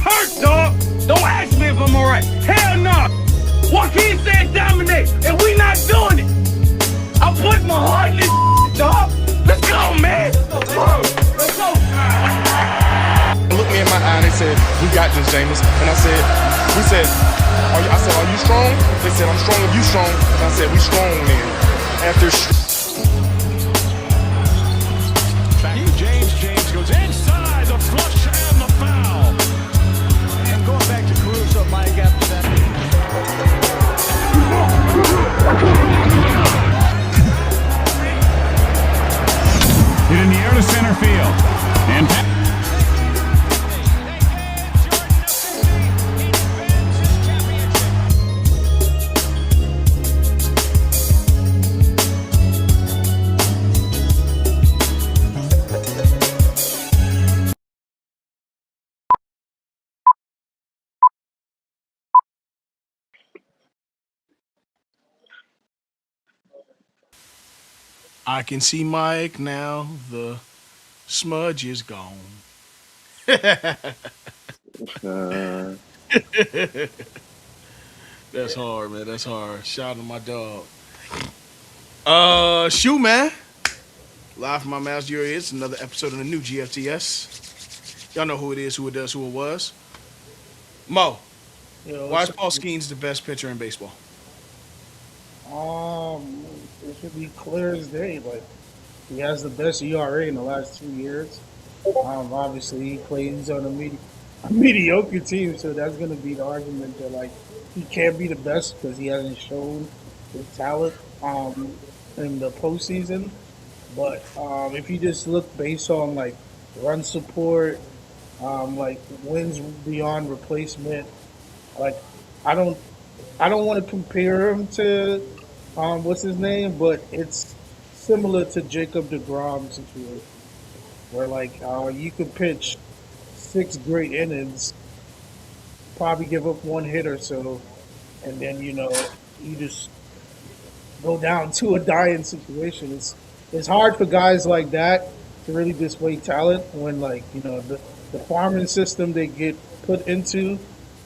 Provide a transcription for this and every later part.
hurt, dog. Don't ask me if I'm alright. Hell no. Joaquin said dominate, and we not doing it. I put my heart in this dog. Let's go, man. Let's go. Looked me in my eye and they said, "We got this, James." And I said, "Are you strong?" They said, "I'm strong if you strong." And I said, "We strong then." After James goes inside the flush and the foul. And going back to Caruso, Mike, after that. Hit in the air to center field. And I can see Mike now. The smudge is gone. That's hard, man. That's hard. Shout out to my dog. Shoot, man. Live from my mouse, here it is. Another episode of the new GFTS. Y'all know who it is, who it does, who it was. Mo, why is Paul Skeens the best pitcher in baseball? It should be clear as day. Like he has the best ERA in the last 2 years. Obviously he plays on a mediocre team, so that's going to be the argument that like he can't be the best because he hasn't shown his talent in the postseason. But if you just look based on like run support, like wins beyond replacement, like I don't want to compare him to what's his name, but it's similar to Jacob DeGrom situation, where like you could pitch 6 great innings, probably give up 1 hit or so, and then you just go down to a dying situation. It's hard for guys like that to really display talent when the farming system they get put into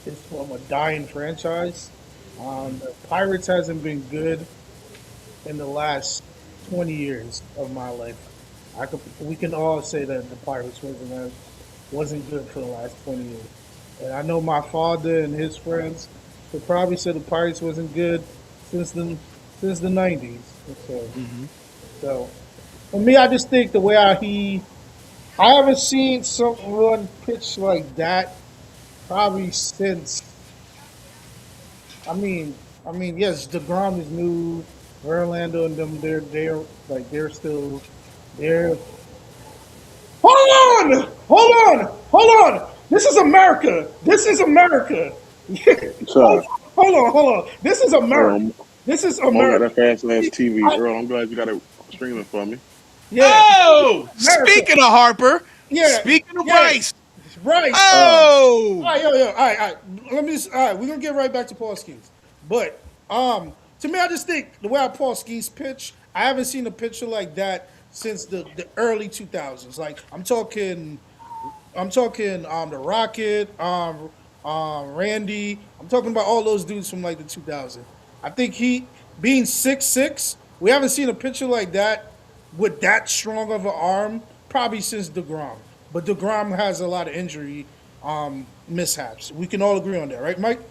is from a dying franchise. The Pirates hasn't been good in the last 20 years of my life. We can all say that the Pirates wasn't good for the last 20 years. And I know my father and his friends would probably say the Pirates wasn't good since the 90s. So for me, I just think the way I haven't seen someone pitch like that probably since. I mean, yes, DeGrom is new. Verlander and them, they're still there. Hold on. This is America. Hold on. This is America. This is America. That fast ass TV, Earl. I'm glad you got it streaming for me. Yeah. Oh, America. Speaking of Harper. Yeah. Speaking of Bryce. Bryce. Oh. All right. All right. We're gonna get right back to Paul Skeens, but to me, I just think the way Paul Skeens pitch, I haven't seen a pitcher like that since the early 2000s. Like I'm talking the Rocket, Randy. I'm talking about all those dudes from like the 2000s. I think he being 6'6", we haven't seen a pitcher like that with that strong of an arm probably since DeGrom. But DeGrom has a lot of injury mishaps. We can all agree on that, right, Mike?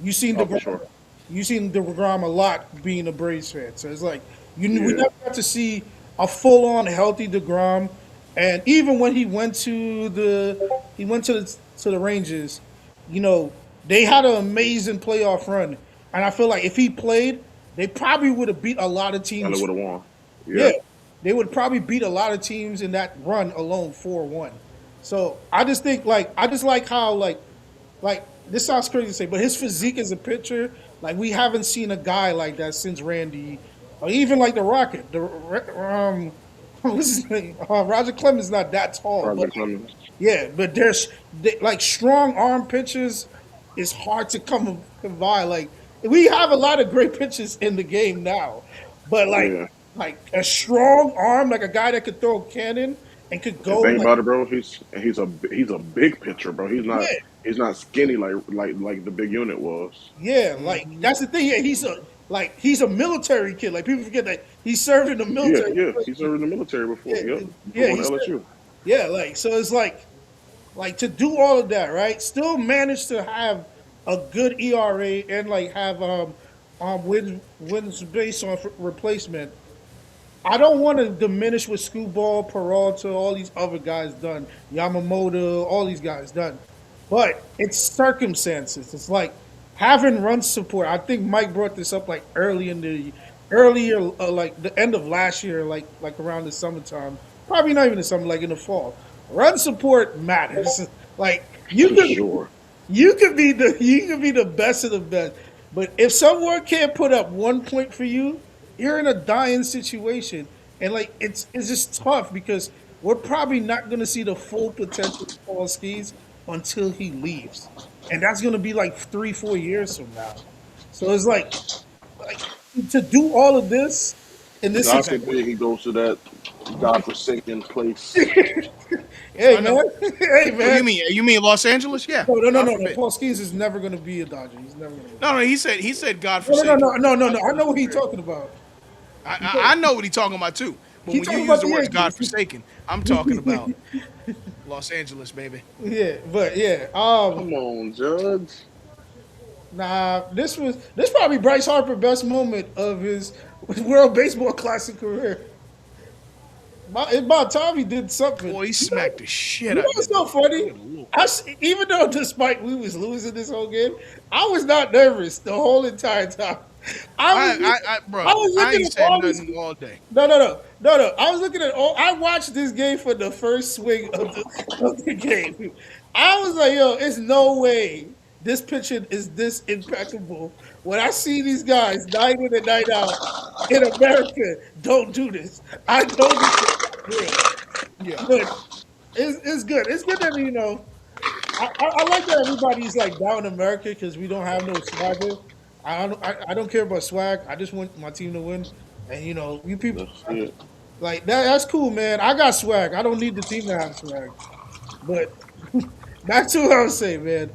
You seen DeGrom? Sure. You seen DeGrom a lot being a Braves fan, so it's like we never got to see a full-on healthy DeGrom. And even when he went to the Rangers, they had an amazing playoff run. And I feel like if he played, they probably would have beat a lot of teams. They would have won. Yeah, they would probably beat a lot of teams in that run alone 4-1. So I just think how like this sounds crazy to say, but his physique as a pitcher, like we haven't seen a guy like that since Randy, or even like the Rocket. What's his name? Roger Clemens not that tall. Roger Clemens. Yeah, but like strong arm pitchers is hard to come by. Like we have a lot of great pitchers in the game now, but like a strong arm, like a guy that could throw a cannon and could go. Think about it, bro. He's a big pitcher, bro. He's not. He's not skinny like the big unit was. Yeah, like that's the thing. Yeah, he's a military kid. Like people forget that he served in the Yeah, military. yeah. He served in the military before. Yeah, Yep. Before yeah, going to LSU. yeah. Like so, it's like to do all of that, right? Still manage to have a good ERA and like have wins based on replacement. I don't want to diminish what Screwball, Peralta, all these other guys done, Yamamoto, all these guys done, but it's circumstances. It's like having run support. I think Mike brought this up like earlier, like the end of last year, like around the summertime. Probably not even the summer, like in the fall. Run support matters. Like you For can sure. you can be the best of the best, but if someone can't put up 1 point for you, you're in a dying situation, and like it's just tough because we're probably not going to see the full potential of Paul Skeens until he leaves, and that's going to be like 3-4 years from now. So it's like to do all of this, and this God is forbid he goes to that godforsaken place. hey man, hey Oh, man. you mean Los Angeles? Yeah. No. God No. forbid. Paul Skeens is never going to be a Dodger. He's never going to be. No, he said God No, forsaken. no. I know what he's talking about. I know what he's talking about too. But He when talking you about use the the words Yankees. God forsaken, I'm talking about Los Angeles, baby. Yeah, but yeah. Come on, Judge. Nah, this probably Bryce Harper's best moment of his World Baseball Classic career. It's about time he did something. Boy, he smacked the shit You out know of what's it. so funny? Even though despite we was losing this whole game, I was not nervous the whole entire time. Bro, I was I looking ain't at said all these. nothing all day. No. I was looking at all. I watched this game for the first swing of the game. I was like, yo, it's no way this pitching is this impeccable. When I see these guys night in and night out in America, don't do this. I don't do this. Yeah. But it's good. It's good that I like that everybody's like down in America because we don't have no swagger. I don't care about swag. I just want my team to win. And you people That's it. like that. That's cool, man. I got swag. I don't need the team to have swag. But back to what I was saying, man.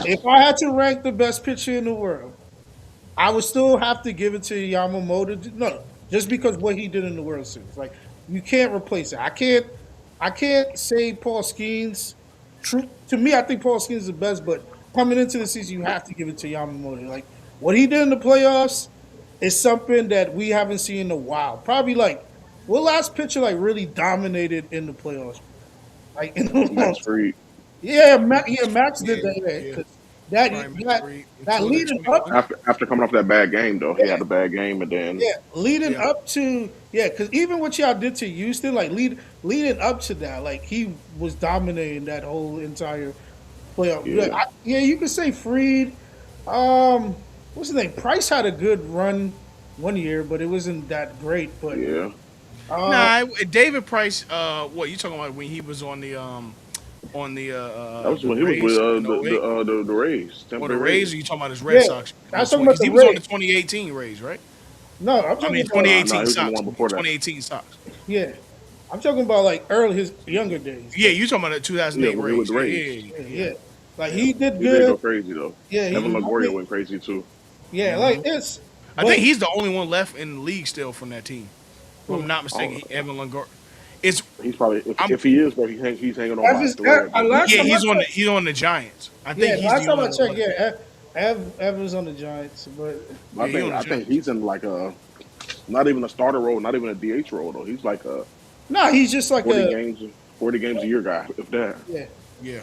If I had to rank the best pitcher in the world, I would still have to give it to Yamamoto. No, just because what he did in the World Series. Like you can't replace it. I can't say Paul Skeens. True to me, I think Paul Skeens is the best. But coming into the season, you have to give it to Yamamoto. Like what he did in the playoffs is something that we haven't seen in a while. Probably like what last pitcher like really dominated in the playoffs. Like in the Max Fried. yeah, Max did that. Yeah. 'Cause That Prime that, Fried, that until leading the up, After coming off that bad game, though, he had a bad game, and then leading Yeah. up to because even what y'all did to Houston, like leading up to that, like he was dominating that whole entire playoff. Yeah. You could say Freed. What's his name? Price had a good run one year, but it wasn't that great. But yeah, David Price. What you talking about when he was on the that was when he was with the Rays. or Tampa the Bay Rays? Or you talking about his Red Yeah, Sox? I was talking about He the was on Rays. the 2018 Rays, right? no, I'm I talking mean about 2018 he was the Sox. one before that. 2018 Sox. yeah, I'm talking about like early his younger days. Yeah, you talking about the 2008 Yeah, when he Rays? was the Rays. Yeah. Like he did He did go good. crazy though. Yeah, he Evan did- Longoria went crazy too. Yeah, like this. I think he's the only one left in the league still from that team. If I'm not mistaken, Evan Longoria. It's He's probably if he is, bro, he's hanging on by a Evans, thread. last yeah, time I checked- he's on the Giants. I Yeah, think he's last the time I only checked, one. Evans on the Giants, but I he on the think Giants. he's in like a not even a starter role, not even a DH role though. He's like a no, he's just like 40 a games a year guy, if that. yeah. Yeah.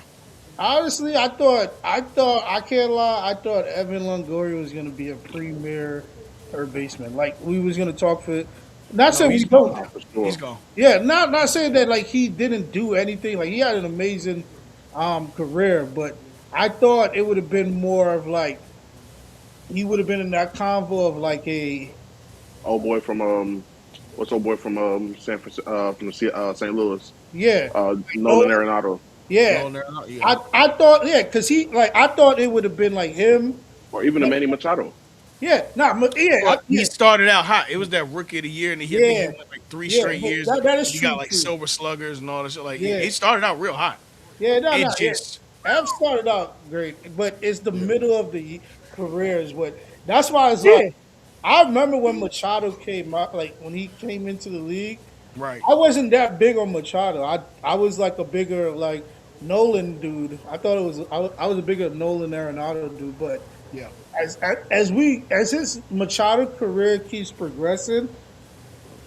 Honestly, I can't lie. I thought Evan Longoria was going to be a premier third baseman. Like we was going to talk for. Not saying we he's don't. gone. For sure. He's gone. Yeah, not saying that like he didn't do anything. Like he had an amazing career, but I thought it would have been more of like he would have been in that convo of like a Old boy from what's old boy from San Francisco from St. Louis, yeah Nolan Arenado, yeah. Yeah. I thought because I thought it would have been like him. or even a Manny Machado. Yeah, He started out hot. It was that rookie of the year, and he went like three Yeah, straight but years. that is He true, got like too. silver sluggers and all that shit. Like Yeah. he started out real hot. Yeah, It just Ev started out great, but it's the middle of the career is what. That's why it's like Yeah. I remember when Machado came out, like when he came into the league. Right. I wasn't that big on Machado. I was like a bigger like Nolan dude. I thought it was I was a bigger Nolan Arenado dude. But Yeah. as his Machado career keeps progressing,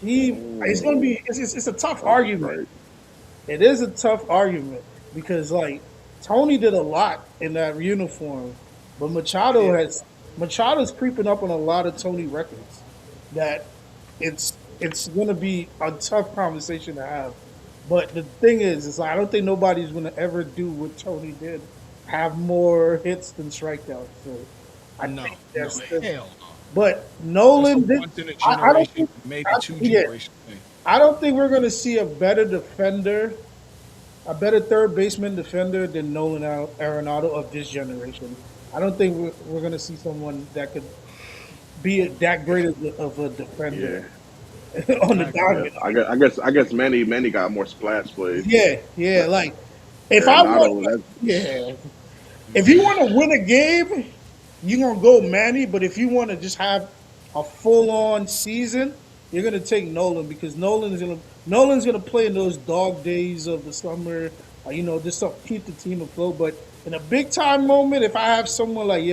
it's gonna be it's a tough argument. Right. It is a tough argument because like Tony did a lot in that uniform, but Machado's creeping up on a lot of Tony records that it's gonna be a tough conversation to have. But the thing is like I don't think nobody's gonna ever do what Tony did, have more hits than strikeouts. So I No. think No. that's Hell no. but That's a Nolan did. once in a I don't generation, think. maybe two Yeah, generation thing. I don't think we're going to see a better defender, a better third baseman defender than Nolan Arenado of this generation. I don't think we're going to see someone that could be that great of a defender on the Yeah. diamond. I guess Manny got more splash plays. Yeah. Like if I Arenado, want, that's yeah, if you want to win a game, you're gonna go Manny. But if you want to just have a full on season, you're gonna take Nolan because Nolan's gonna play in those dog days of the summer. Just to keep the team afloat. But in a big time moment, if I have someone like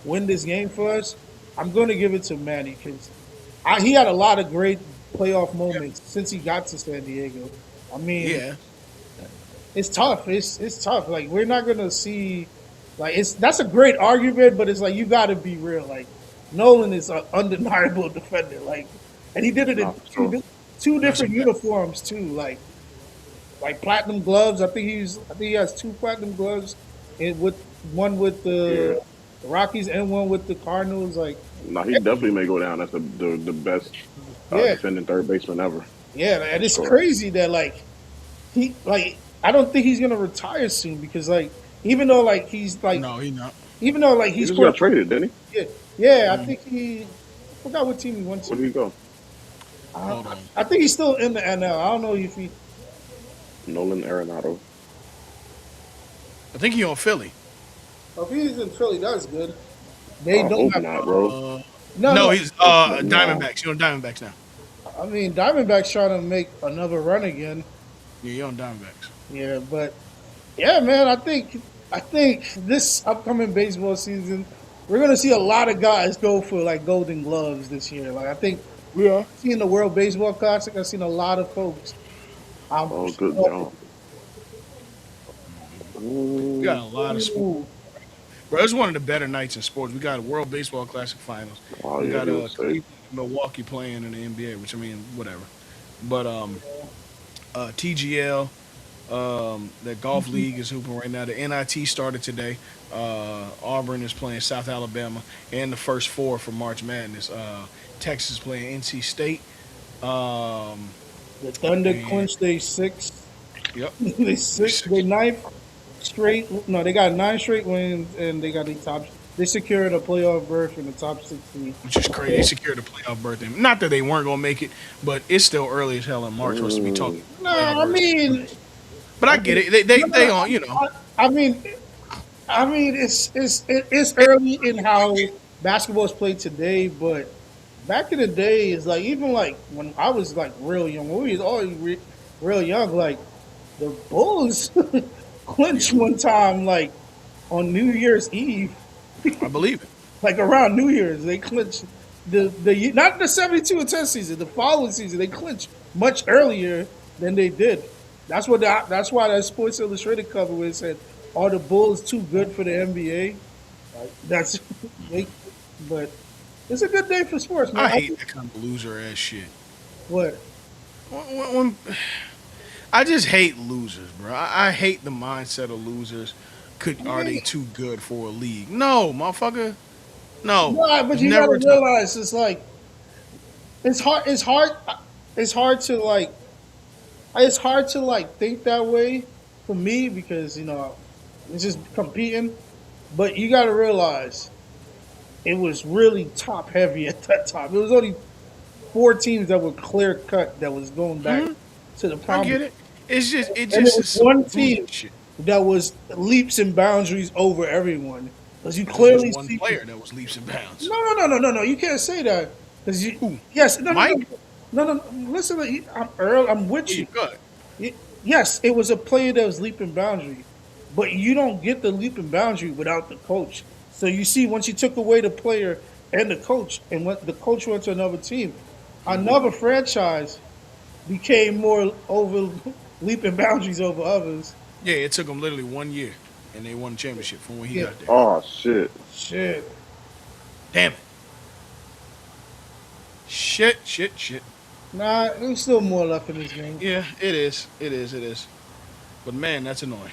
win this game for us, I'm gonna give it to Manny because he had a lot of great playoff moments since he got to San Diego. I mean, Yeah. it's tough. It's tough. Like we're not gonna see, like that's a great argument, but it's like you got to be real. Like Nolan is an undeniable defender. Like, and he did it in not for sure. two different uniforms too. Like platinum gloves. I think he has two platinum gloves, and with one with the Rockies and one with the Cardinals. Like, No, he definitely may go down as the best yeah, defending third baseman ever. yeah, and it's Sure. crazy that I don't think he's gonna retire soon because even though he's No, he not. even though He he's just got traded, didn't he? yeah, I think I forgot what team he went Where to. did he go? Hold on. I think he's still in the NL. I don't know if he. Nolan Arenado. I think he on Philly. If he's in Philly, that's good. I They don't hope have not, bro. No, he's No. Diamondbacks. He on Diamondbacks now. I mean, Diamondbacks trying to make another run again. Yeah, he on Diamondbacks. Yeah, but yeah, man, I think this upcoming baseball season, we're gonna see a lot of guys go for Golden Gloves this year. Like I think seeing the World Baseball Classic, I've seen a lot of folks. Oh, good job. We got a lot of sports. Bro, it's one of the better nights in sports. We got a World Baseball Classic Finals. Oh, We yeah, got he was safe. Cleveland and Milwaukee playing in the NBA, which I mean, whatever. But TGL, that golf league is hooping right now. The NIT started today. Auburn is playing South Alabama, and the first four for March Madness. Texas playing NC State. The Thunder And- clinched they six. Yep. They ninth straight. No, they got 9 straight wins, and they got the top. They secured a playoff berth in the top 16. Which is crazy. They secured a playoff berth. Not that they weren't gonna make it, but it's still early as hell in March for us to be talking. No, playoff I berths. mean, But I get it. They on, you know. I mean, it's early in how basketball is played today, but back in the day, it's even when I was real young, when we was all real young, the Bulls clinched one time, on New Year's Eve, I believe it. around New Year's, they clinched the not the 72-10 season, the following season, they clinched much earlier than they did. That's why that Sports Illustrated cover where it said, "Are the Bulls too good for the NBA?" That's but it's a good day for sports, man. I hate that kind of loser ass shit. What? When I just hate losers, bro. I hate the mindset of losers. Are they too good for a league? No, motherfucker. No. No, but It's you never gotta realize it's hard. It's hard to think that way for me because it's just competing. But you gotta realize it was really top heavy at that time. It was only 4 teams that were clear cut that was going back to the I prominence. get it. It's just And it was some one bullshit team. shit. that was leaps and boundaries over everyone. Because you Because there's clearly one see. player that was leaps and bounds. No. You can't say that because you. Who? Yes, Mike? no. Listen, I'm Earl. I'm with Yeah, you. good. Yes, it was a player that was leaping boundary, but you don't get the leaping boundary without the coach. So you see, once you took away the player and the coach, and when the coach went to another team, another franchise became more over leaping boundaries over others. Yeah, it took him literally 1 year, and they won the championship from when he Yeah, got there. Oh shit. shit. Damn it. Shit. Nah, there's still more left in this game. Yeah, it is. It is. It is. But man, that's annoying.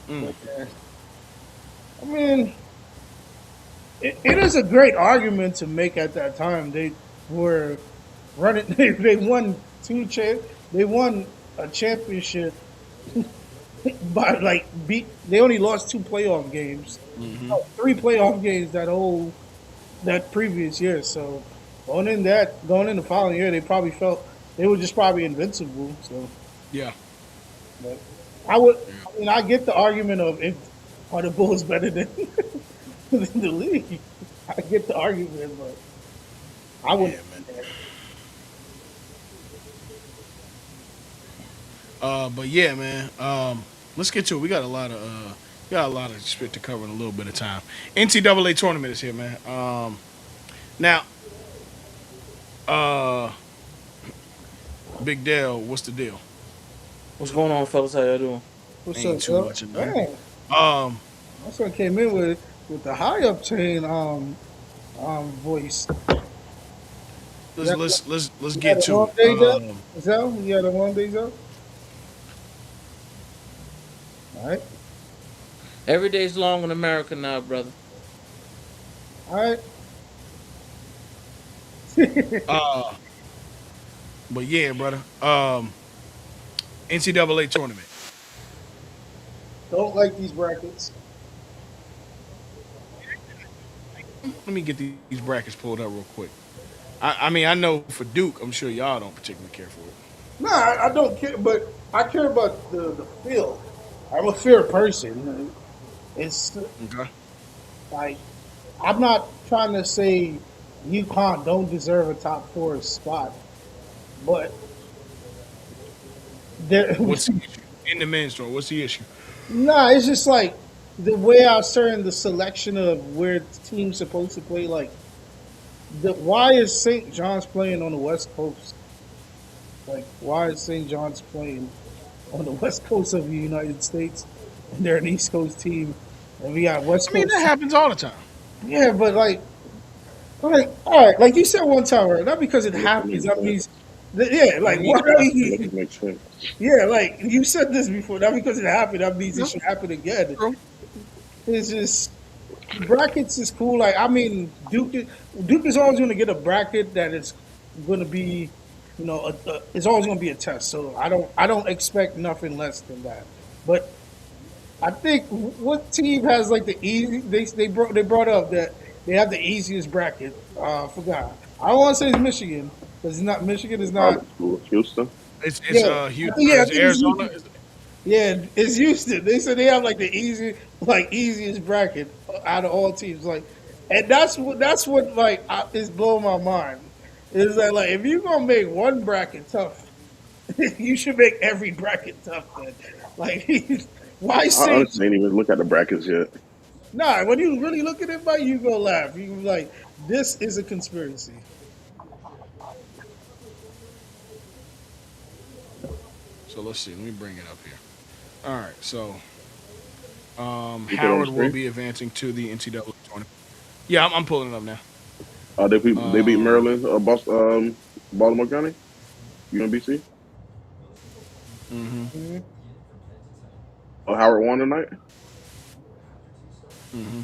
Mm. But, I mean, it is a great argument to make at that time. They were running. They won They won a championship by like beat. They only lost 2 playoff games. Hmm. No, 3 playoff games that previous year. So going in the following year, they probably felt they were just probably invincible. So, Yeah. but I would. I mean, I get the argument of if are the Bulls better than, than the league. I get the argument, but I Yeah, wouldn't. man. But yeah, man. Let's get to it. We got a lot of shit to cover in a little bit of time. NCAA tournament is here, man. Now, uh, Big Dale, what's the deal? What's going on, fellas? How y'all doing? What's Ain't up, too Joe? much in there. Man, Um, that's what came in with the high octane voice. let's let's let's let's You had get a to long it. day, Joe? Zell? You had a long day, Joe? All right. Every day's long in America now, brother. All right. Uh, but yeah, brother. NCAA tournament. Don't like these brackets. Let me get these brackets pulled up real quick. I mean, I know for Duke, I'm sure y'all don't particularly care for it. No, I don't care, but I care about the field. I'm a fair person. It's Okay. like I'm not trying to say UConn don't deserve a top 4 spot, but there. What's the issue in the men's draw? What's the issue? Nah, it's just like the way I certain the selection of where the team's supposed to play. Like, why is St. John's playing on the West Coast? Like, why is St. John's playing on the West Coast of the United States, and they're an East Coast team, and we got West I mean, Coast? that happens all the time. Yeah, but like, all right, like you said one time, right? Not because it happens. That means, yeah, like why? That makes sense. Yeah, like you said this before. Not because it happened. That means it should happen again. True. It's just brackets is cool. Like I mean, Duke is always going to get a bracket that is going to be, it's always going to be a test. So I don't expect nothing less than that. But I think what team has like the easy? They brought up that they have the easiest bracket. I forgot. I don't want to say it's Michigan because it's not Michigan. Is not. Houston. It's Yeah, Houston. I It's think it's Arizona. Houston. Yeah, it's Houston. They said they have like the easiest bracket out of all teams. Like, and that's what is blowing my mind. Is that like if you're gonna make one bracket tough, you should make every bracket tough. Then, like, why I say honestly didn't even look at the brackets yet. nah? When you really look at it, by you go laugh. You be like, this is a conspiracy. So let's see. Let me bring it up here. All right. So You put it on the Howard will screen. be advancing to the NCAA tournament. Yeah, I'm pulling it up now. They beat Um, Maryland, Baltimore County, UMBC. hmm Mhm. Oh, Howard won tonight. hmm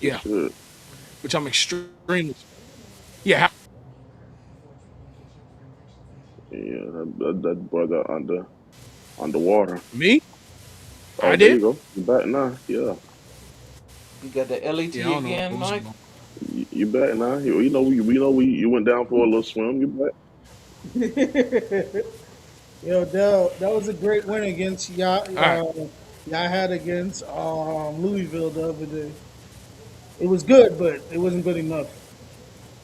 Yeah, Shit. which I'm extremely. Yeah, Yeah, that boy got underwater. me. Oh, I there you did. go. You back now? Yeah, You got the LET Yeah, I don't know what again, was Mike? going on. you back now? You know we know you went down for a little swim. You back? Yo, that was a great win against All right. y'all had against Louisville the other day. It was good, but it wasn't good enough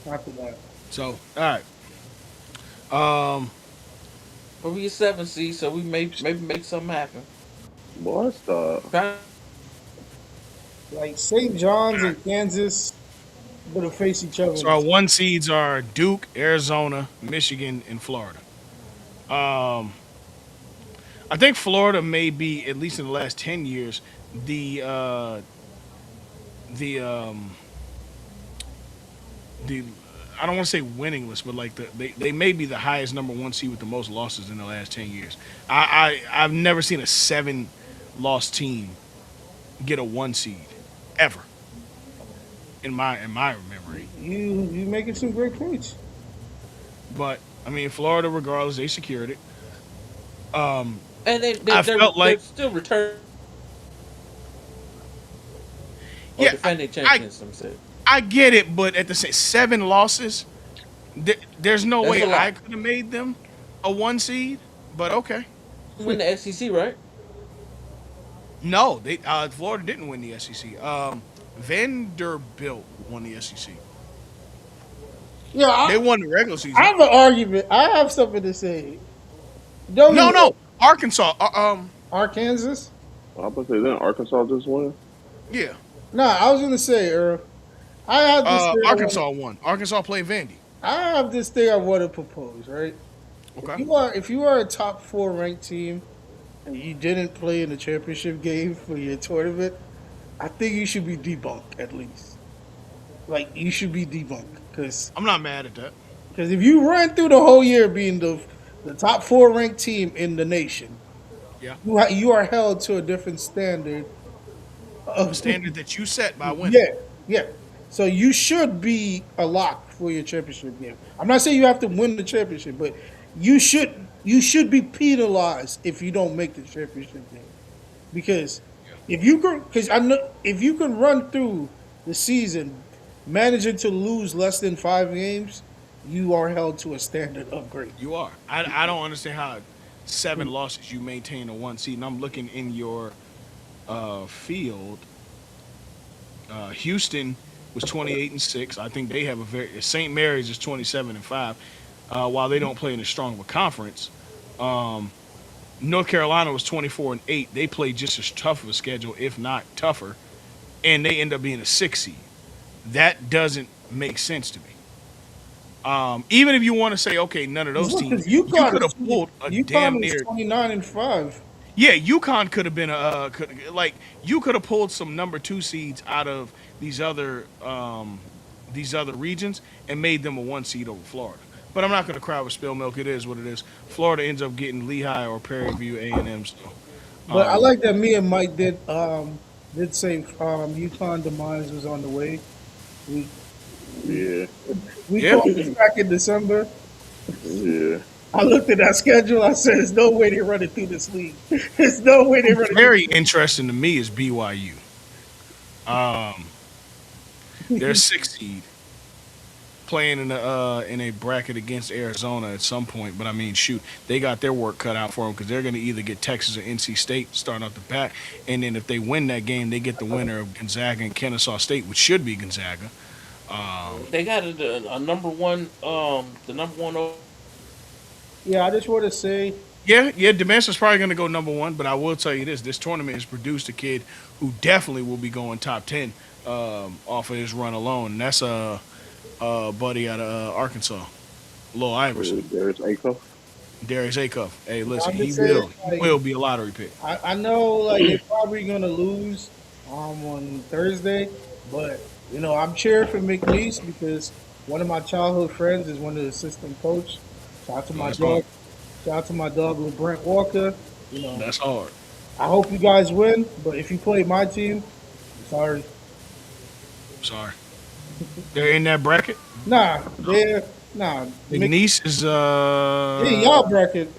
after that. So, all right. But we a 7 seed, so we may maybe make something happen. Boy, stop. Try- Like St. John's and Kansas gonna face each other So in the our one seeds are Duke, Arizona, Michigan, and Florida. Um, I think Florida may be, at least in the last 10 years, the uh, the the I don't want to say winning list, but like they may be the highest number one seed with the most losses in the last 10 years. I've never seen a 7 loss team get a one seed ever in my memory. You making some great points. But I mean, Florida, regardless, they secured it. Um, and I felt they're like, still return or yeah, defending I champions. Some said I get it, but at the same 7 losses, there's no that's way a I lot. could have made them a one seed. But okay, Win the SEC, right? no, they Florida didn't win the SEC. Vanderbilt won the SEC. Yeah, They won the regular I season. have an argument. I have something to say. Don't No, you no, Arkansas. Arkansas? I'm about to say, then Arkansas just win. Yeah, Nah, I was gonna say, Earl. I have this thing. Arkansas won. Arkansas played Vandy. I have this thing I want to propose. Right? Okay, If you are a top four ranked team and you didn't play in the championship game for your tournament, I think you should be debunked at least. Like you should be debunked because I'm not mad at that. if you run through the whole year being the top four ranked team in the nation, Yeah, you are held to a different standard. a standard that you set by winning. Yeah, yeah. So you should be a lock for your championship game. I'm not saying you have to win the championship, but you should be penalized if you don't make the championship game. Because because I know if you can run through the season managing to lose less than 5 games, you are held to a standard of greatness. You are. I don't understand how 7 losses you maintain a one seed. And I'm looking in your field. Houston was 28-6. I think they have a very. St. Mary's is 27-5. While they don't play in as strong of a conference, North Carolina was 24-8. They played just as tough of a schedule, if not tougher, and they end up being a 6 seed. That doesn't make sense to me. Even if you want to say, okay, none of those teams, Because you could have pulled a damn UConn is near. 29-5. Yeah, UConn could have been you could have pulled some number 2 seeds out of these other regions and made them a one seed over Florida. But I'm not going to cry with spill milk. It is what it is. Florida ends up getting Lehigh or Prairie View A&M. So, But I like that me and Mike did say UConn demise was on the way. We Yeah, we Yeah. called this back in December. yeah. I looked at that schedule. I said, "There's no way they're running through this league. There's no way they're running." very interesting to me is BYU. They're 6 seed playing in a bracket against Arizona at some point. But I mean, shoot, they got their work cut out for them because they're going to either get Texas or NC State starting off the back, and then if they win that game, they get the winner of Gonzaga and Kennesaw State, which should be Gonzaga. They got a number one, the number one. Yeah, I just want to say, Yeah, Demanson's probably going to go number one, but I will tell you this tournament has produced a kid who definitely will be going top 10 off of his run alone, and that's a buddy out of Arkansas, Lil Iverson, There's Acuff. Darius Acuff. Hey, listen, I'm he just saying, will be a lottery pick. I know like they're probably gonna lose on Thursday, but I'm cheering for McNeese because one of my childhood friends is one of the assistant coach. Shout out to my That's dog. hard. Shout out to my dog LeBrent Walker. That's hard. I hope you guys win, but if you play my team, sorry. Sorry. They're in that bracket. Nah. McNeese is They're y'all bracket.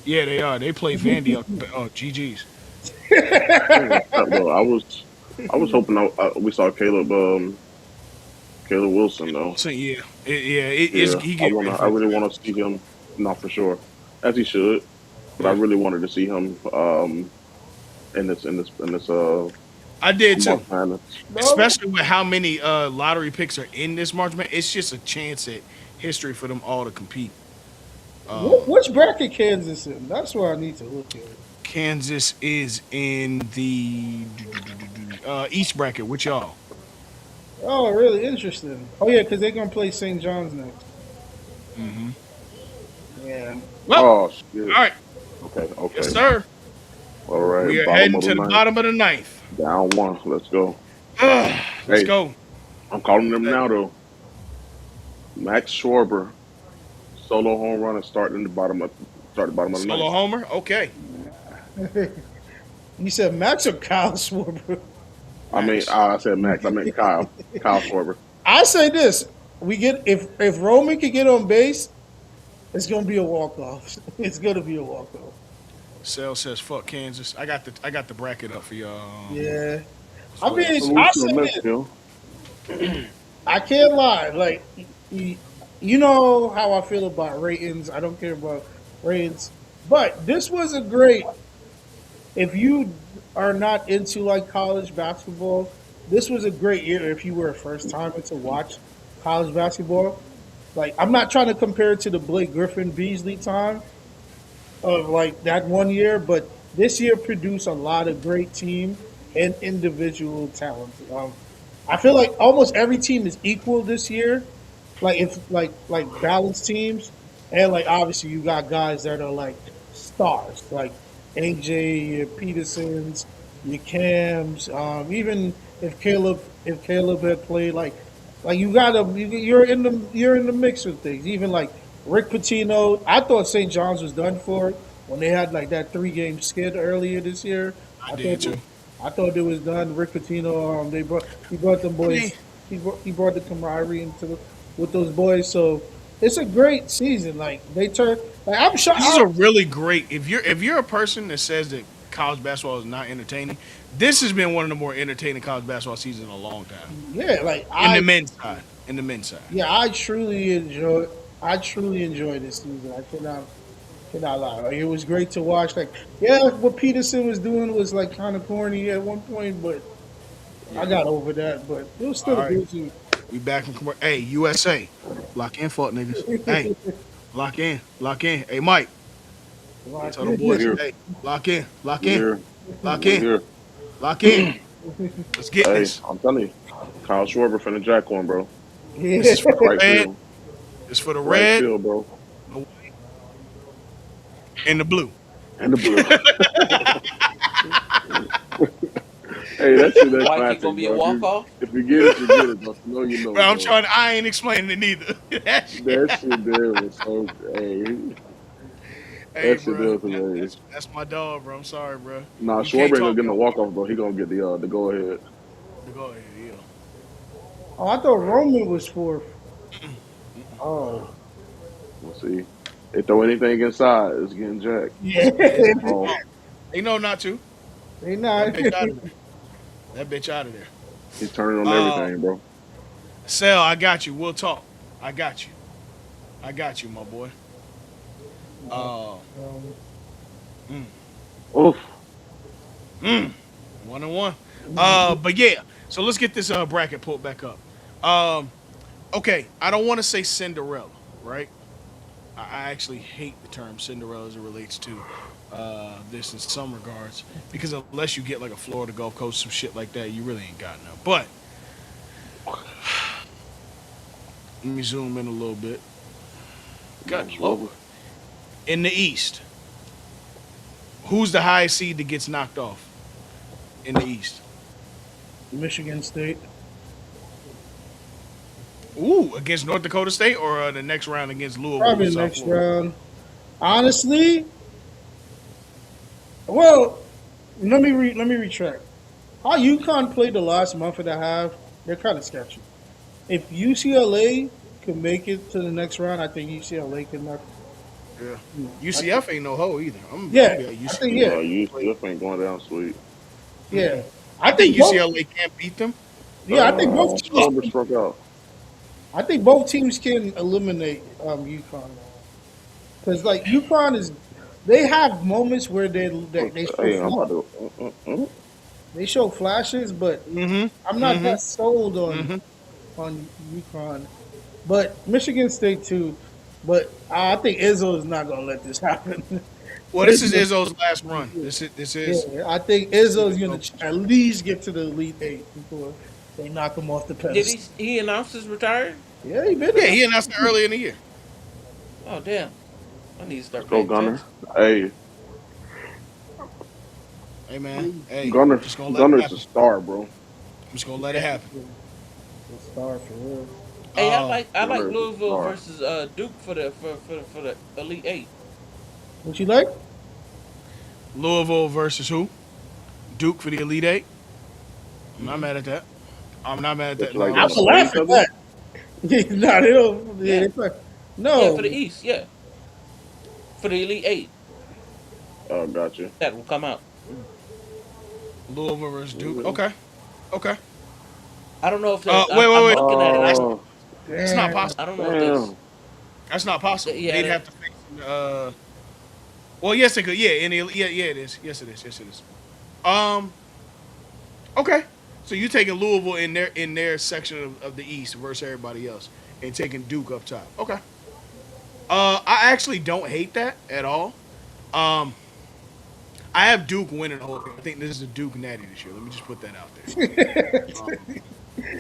yeah, they are. They play Vandy. Oh, GG's. Bro, I was hoping we saw Caleb Wilson though. So yeah, Yeah, he I get ready I for really want to see him not for sure, as he should. But I Yeah. really wanted to see him in this I did too. March Madness. No, Especially with how many lottery picks are in this March Madness. It's just a chance at history for them all to compete. which bracket Kansas in? That's what I need to look at. Kansas is in the East bracket with y'all. Oh, really interesting. Oh yeah, because they're gonna play St. John's next. Mm-hmm. Yeah. Well, Oh all shit. right. Okay, Yes, okay. sir. All right. We are Bottom heading of the to the ninth. bottom of the ninth. Down one. Let's go. Let's Hey, go. I'm calling them now though. Max Schwarber, solo home run and start the bottom of the Solo ninth. homer. Okay. You said Max or Kyle Schwarber? I mean, Max. I said Max. I meant Kyle. Kyle Schwarber. I say this: we get if Roman can get on base, it's gonna be a walk off. It's gonna be a walk off. Sale says fuck Kansas. I got the bracket up for y'all. Yeah. I So, mean, Salute I to say this: Mexico. I can't lie. Like, you know how I feel about ratings. I don't care about ratings, but this was a great. If you are not into like college basketball, this was a great year if you were a first timer to watch college basketball. Like, I'm not trying to compare it to the Blake Griffin Beasley time of like that one year, but this year produced a lot of great team and individual talent. I feel like almost every team is equal this year. Like it's like balanced teams, and like obviously you got guys that are like stars, like AJ, your Petersons, your Cams. Even if Caleb had played like you got to you're in the mix with things. Even like Rick Pitino, I thought St. John's was done for when they had like that 3-game skid earlier this year. I I did thought too. I thought it was done. Rick Pitino, he brought them boys. mean- He brought the camaraderie with those boys. So it's a great season. Like they turn. Like I'm sure. This is a really great. If you're a person that says that college basketball is not entertaining, this has been one of the more entertaining college basketball seasons in a long time. Yeah, like In the men's side. In the men's side. yeah, I truly enjoy this season. I cannot lie. Like, it was great to watch. Like, yeah, what Peterson was doing was like kind of corny at one point, but I got over that. But it was still All a right. good season. We back from hey USA, lock in, fuck niggas. Hey, lock in, lock in. Hey Mike, Like, tell them We're boys, here. hey, lock in, lock We're in, here. lock We're in, here. lock in. Let's get Hey, this. I'm telling you, Kyle Schwarber finna jack one, bro. yeah. This is for the Right red. field. This is for the Right red field, bro. and the blue. And the blue. Hey, that shit, that Mikey classic, gonna be a bro. walk off. If you get it, you get it, bro. You know, you know, But I'm bro. trying. I ain't explaining it neither. that shit, That shit there was so, hey, hey, that shit there bro, was hilarious. that's my dog, bro. I'm sorry, bro. Nah, You Schwarber can't ain't gonna talk get no walk off, bro. He gonna get the go ahead. Go ahead, yeah. Oh, I thought Roman was fourth. Oh, We'll see. They throw anything inside, it's getting jacked. yeah. Oh, They know not to. They That not. bitch out of there. That bitch out of there. he's turning on everything, bro. Sal, I got you. We'll talk. I got you. I got you, my boy. Oof. 1-1. But yeah. So let's get this bracket pulled back up. Okay, I don't want to say Cinderella, right? I actually hate the term Cinderella as it relates to this in some regards, because unless you get like a Florida Gulf Coast, some shit like that, you really ain't got no. But let me zoom in a little bit. God, Schwarber. in the East, who's the highest seed that gets knocked off in the East? Michigan State. Ooh, against North Dakota State, or the next round against Louisville? Probably or South next Florida? round. Honestly, well, let me retract. How UConn played the last month and a half, they're kind of sketchy. If UCLA can make it to the next round, I think UCLA can knock. Yeah. UCF ain't no hoe either. I'm Yeah, be like, I think yeah, UCF ain't going down sweet. yeah. I think UCLA can't beat them. Yeah, I think both. Schwarber struck out. I think both teams can eliminate UConn. because like UConn is, they have moments where they show Hey, I'm about to. they show flashes, but I'm not that sold on UConn. But Michigan State too. But I think Izzo is not gonna let this happen. Well, this is Izzo's last run. This is Yeah, I think Izzo's gonna at least get to the Elite Eight before they knock him off the Did pedestal. he announced his retire? Yeah, he been yeah. there. He announced it earlier in the year. Oh damn! I need to Let's start go, paying Gunner. attention. Hey, Hey man, hey, Gunner. just gonna let it Gunner's a happen. star, bro. I'm just gonna let it happen. The star for real. Hey, I like Gunner's a Louisville star. versus Duke for the Elite Eight. What you like? Louisville versus who? Duke for the Elite Eight. I'm not mad at that. I'm not mad at But that. you like No, I'm them gonna play laugh each at other? that. Nah, they don't. Yeah, Yeah. they play. Yeah, No, for the East. Yeah, for the Elite Eight Oh, gotcha. that will come out. Louisville versus Duke. Okay, okay. I don't know if that's. I'm Wait. looking at it. Oh, It's not damn. possible. I don't know if that's. damn. That's not possible. Yeah, They'd have to face. Well, yes, it could. Yeah, yeah, it is. Yes, it is. Yes, it is. Um. Okay. So you taking Louisville in their section of the East versus everybody else, and taking Duke up top. Okay. I actually don't hate that at all. Um, I have Duke winning the whole thing. I think this is a Duke natty this year. Let me just put that out there.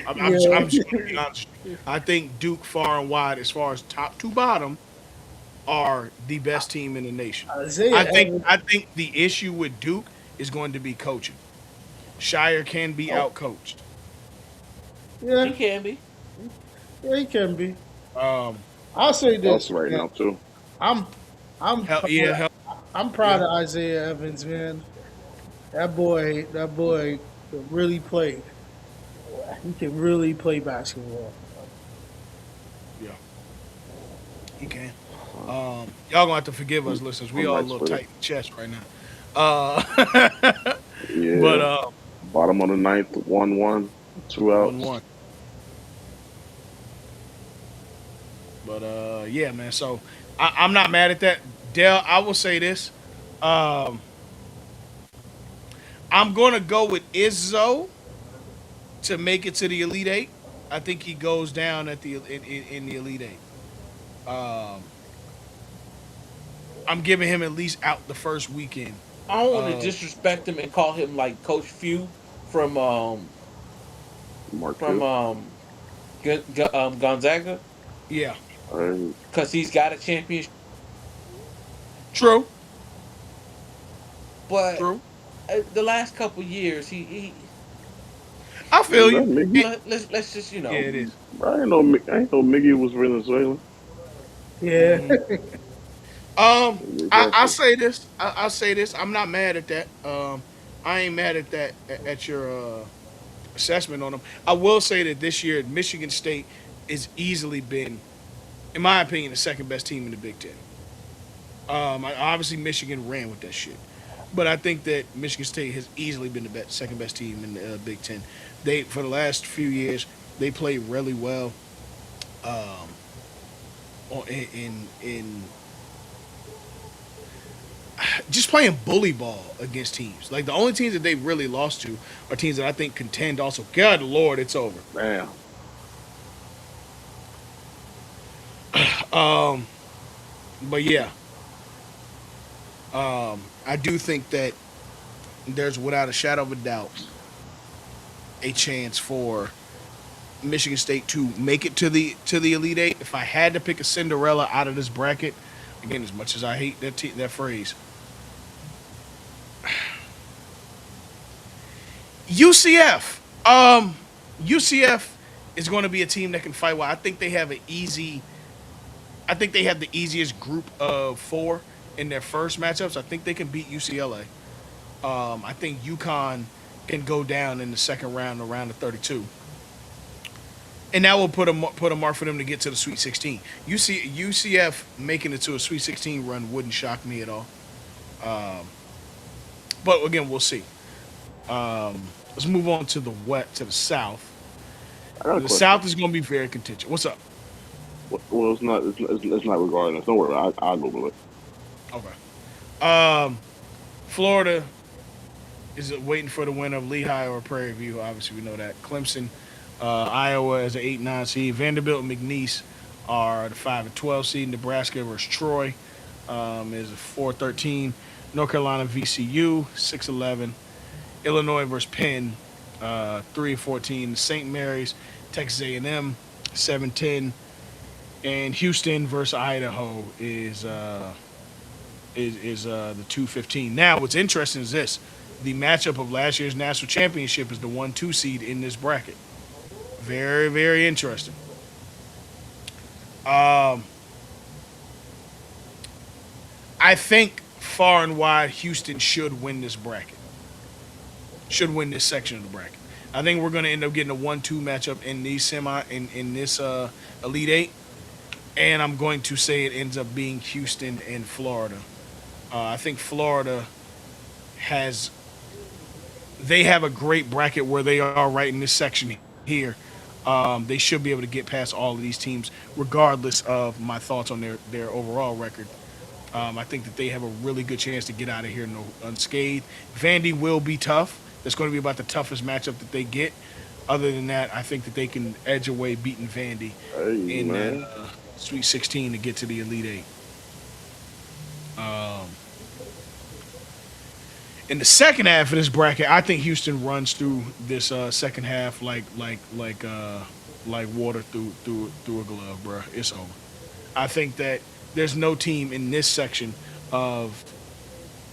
I'm just going to be honest. I think Duke far and wide, as far as top to bottom, are the best team in the nation. Isaiah Evans. I think the issue with Duke is going to be coaching. Shire can be outcoached. Yeah, He can be. yeah, he can be. Um, I'll say this. Else right man. now too. I'm, I'm, hell, proud, yeah, hell, I'm proud of Isaiah Evans, man. That boy can really play. He can really play basketball. yeah, he can. Y'all gonna have to forgive us, listeners. We I'm all a nice little with tight it. in the chest right now. Uh, but Yeah. Bottom of the ninth, 1-1, 2 outs. 1-1. But yeah, man. So I'm not mad at that. Dale, I will say this. Um, I'm gonna go with Izzo to make it to the Elite Eight. I think he goes down at the in the Elite Eight. I'm giving him at least out the first weekend. I don't want to disrespect him and call him like Coach Few from Mark from two. Gonzaga Yeah, because he's got a championship. true, But true. the last couple years, he I Is feel that you. Miggy? let's just Yeah, it is. I ain't know Miggy was Venezuelan. Yeah, I Exactly. say this. I say this. I'm not mad at that. I ain't mad at that at your assessment on them. I will say that this year Michigan State has easily been, in my opinion, the second best team in the Big Ten. Obviously Michigan ran with that shit, but I think that Michigan State has easily been the second best team in the Big Ten. They for the last few years they played really well. Um, in just playing bully ball against teams. Like the only teams that they really lost to are teams that I think contend also. God Lord, it's over. Damn. But yeah. I do think that there's without a shadow of a doubt a chance for Michigan State to make it to the Elite Eight. If I had to pick a Cinderella out of this bracket, again, as much as I hate that phrase, UCF. UCF is going to be a team that can fight well. I think they have an easy. I think they have the easiest group of four in their first matchups. I think they can beat UCLA. I think UConn can go down in the second round, around the 32, and that will put a mark for them to get to the Sweet 16. UCF making it to a Sweet 16 run wouldn't shock me at all. But again, we'll see. Let's move on to the South. I got a The question. South is going to be very contentious. What's up? Well, it's not. It's not regardless. Don't worry. I'll Google it. Okay. Florida is waiting for the win of Lehigh or Prairie View. Obviously, we know that. Clemson, Iowa is an 8-9 seed. Vanderbilt and McNeese are the 5-12 seed. Nebraska versus Troy is a 4-13. North Carolina VCU 6-11. Illinois versus Penn 3-14. St. Mary's, Texas A&M 7-10. And Houston versus Idaho is the 2-15. Now, what's interesting is this: the matchup of last year's national championship is the 1-2 seed in this bracket. Very, very interesting. I think far and wide Houston should win this bracket. Should win this section of the bracket. I think we're going to end up getting a 1-2 matchup in these in this Elite Eight, and I'm going to say it ends up being Houston and Florida. I think Florida they have a great bracket where they are right in this section here. They should be able to get past all of these teams, regardless of my thoughts on their overall record. I think that they have a really good chance to get out of here unscathed. Vandy will be tough. That's going to be about the toughest matchup that they get. Other than that, I think that they can edge away beating Vandy in that Sweet 16 to get to the Elite Eight. In the second half of this bracket, I think Houston runs through this second half like water through a glove, bro. It's over. I think that there's no team in this section of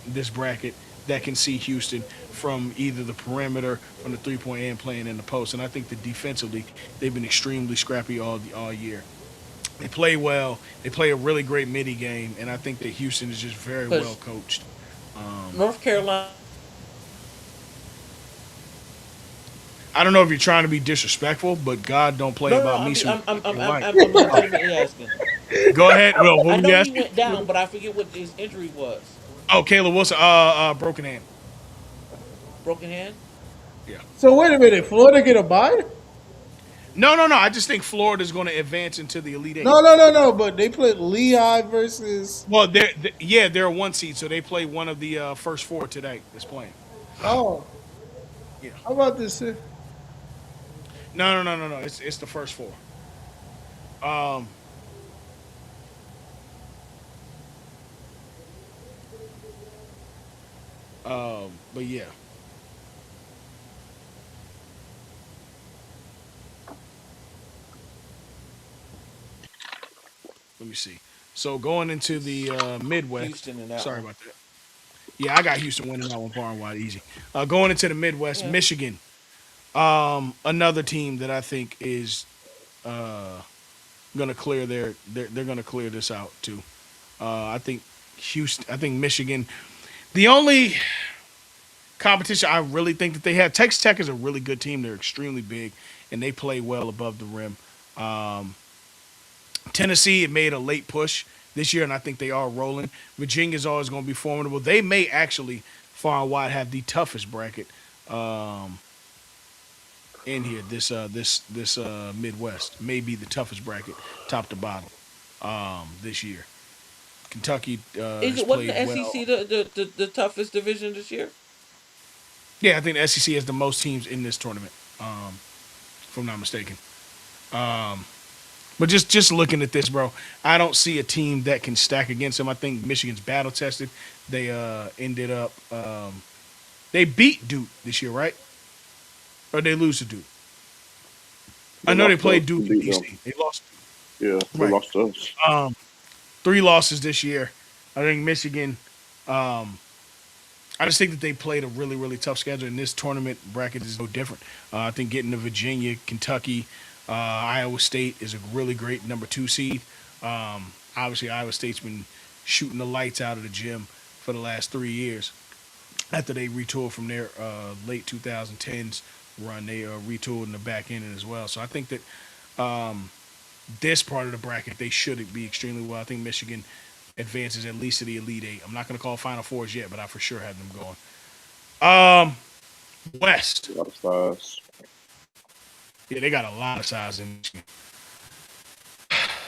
this bracket that can see Houston from either the perimeter, from the three-point and playing in the post. And I think that defensively, they've been extremely scrappy all year. They play well. They play a really great midi game, and I think that Houston is just very well coached. North Carolina. I don't know if you're trying to be disrespectful, but God don't play about me. I'm legitimately asking. Go ahead. Well, I what know you he went down, but I forget what his injury was. Oh, Caleb Wilson, broken hand. Broken hand? Yeah. So wait a minute, Florida get a bye? No. I just think Florida's going to advance into the Elite Eight. No. But they played Lehigh versus. Well, they're a 1 seed, so they play one of the first 4 today. That's playing. Oh. Yeah. How about this? No. It's the first 4. But yeah. Let me see. So going into the Midwest. Houston in that Sorry one. about that. Yeah, I got Houston winning that one far and wide, easy. Going into the Midwest, Yeah. Michigan, another team that I think is going to clear they're going to clear this out too. I think Michigan. The only competition I really think that they have, Texas Tech is a really good team. They're extremely big and they play well above the rim. Tennessee, it made a late push this year, and I think they are rolling. Virginia's always going to be formidable. They may actually, far and wide, have the toughest bracket in here. This Midwest may be the toughest bracket, top to bottom, this year. Kentucky Is it wasn't the SEC the toughest division this year? Yeah, I think the SEC has the most teams in this tournament, if I'm not mistaken. But just looking at this, bro, I don't see a team that can stack against them. I think Michigan's battle tested. They ended up they beat Duke this year, right? Or they lose to Duke? I know they played Duke in DC. They lost. Yeah, they lost to us. 3 losses this year. I think Michigan. I just think that they played a really, really tough schedule, and this tournament bracket is no different. I think getting to Virginia, Kentucky, Iowa State is a really great number 2 seed. Obviously, Iowa State's been shooting the lights out of the gym for the last 3 years. After they retooled from their late 2010s run, they retooled in the back end as well. So I think that this part of the bracket, they should be extremely well. I think Michigan advances at least to the Elite Eight. I'm not going to call Final Fours yet, but I for sure have them going. West. A lot of size. Yeah, they got a lot of size in Michigan.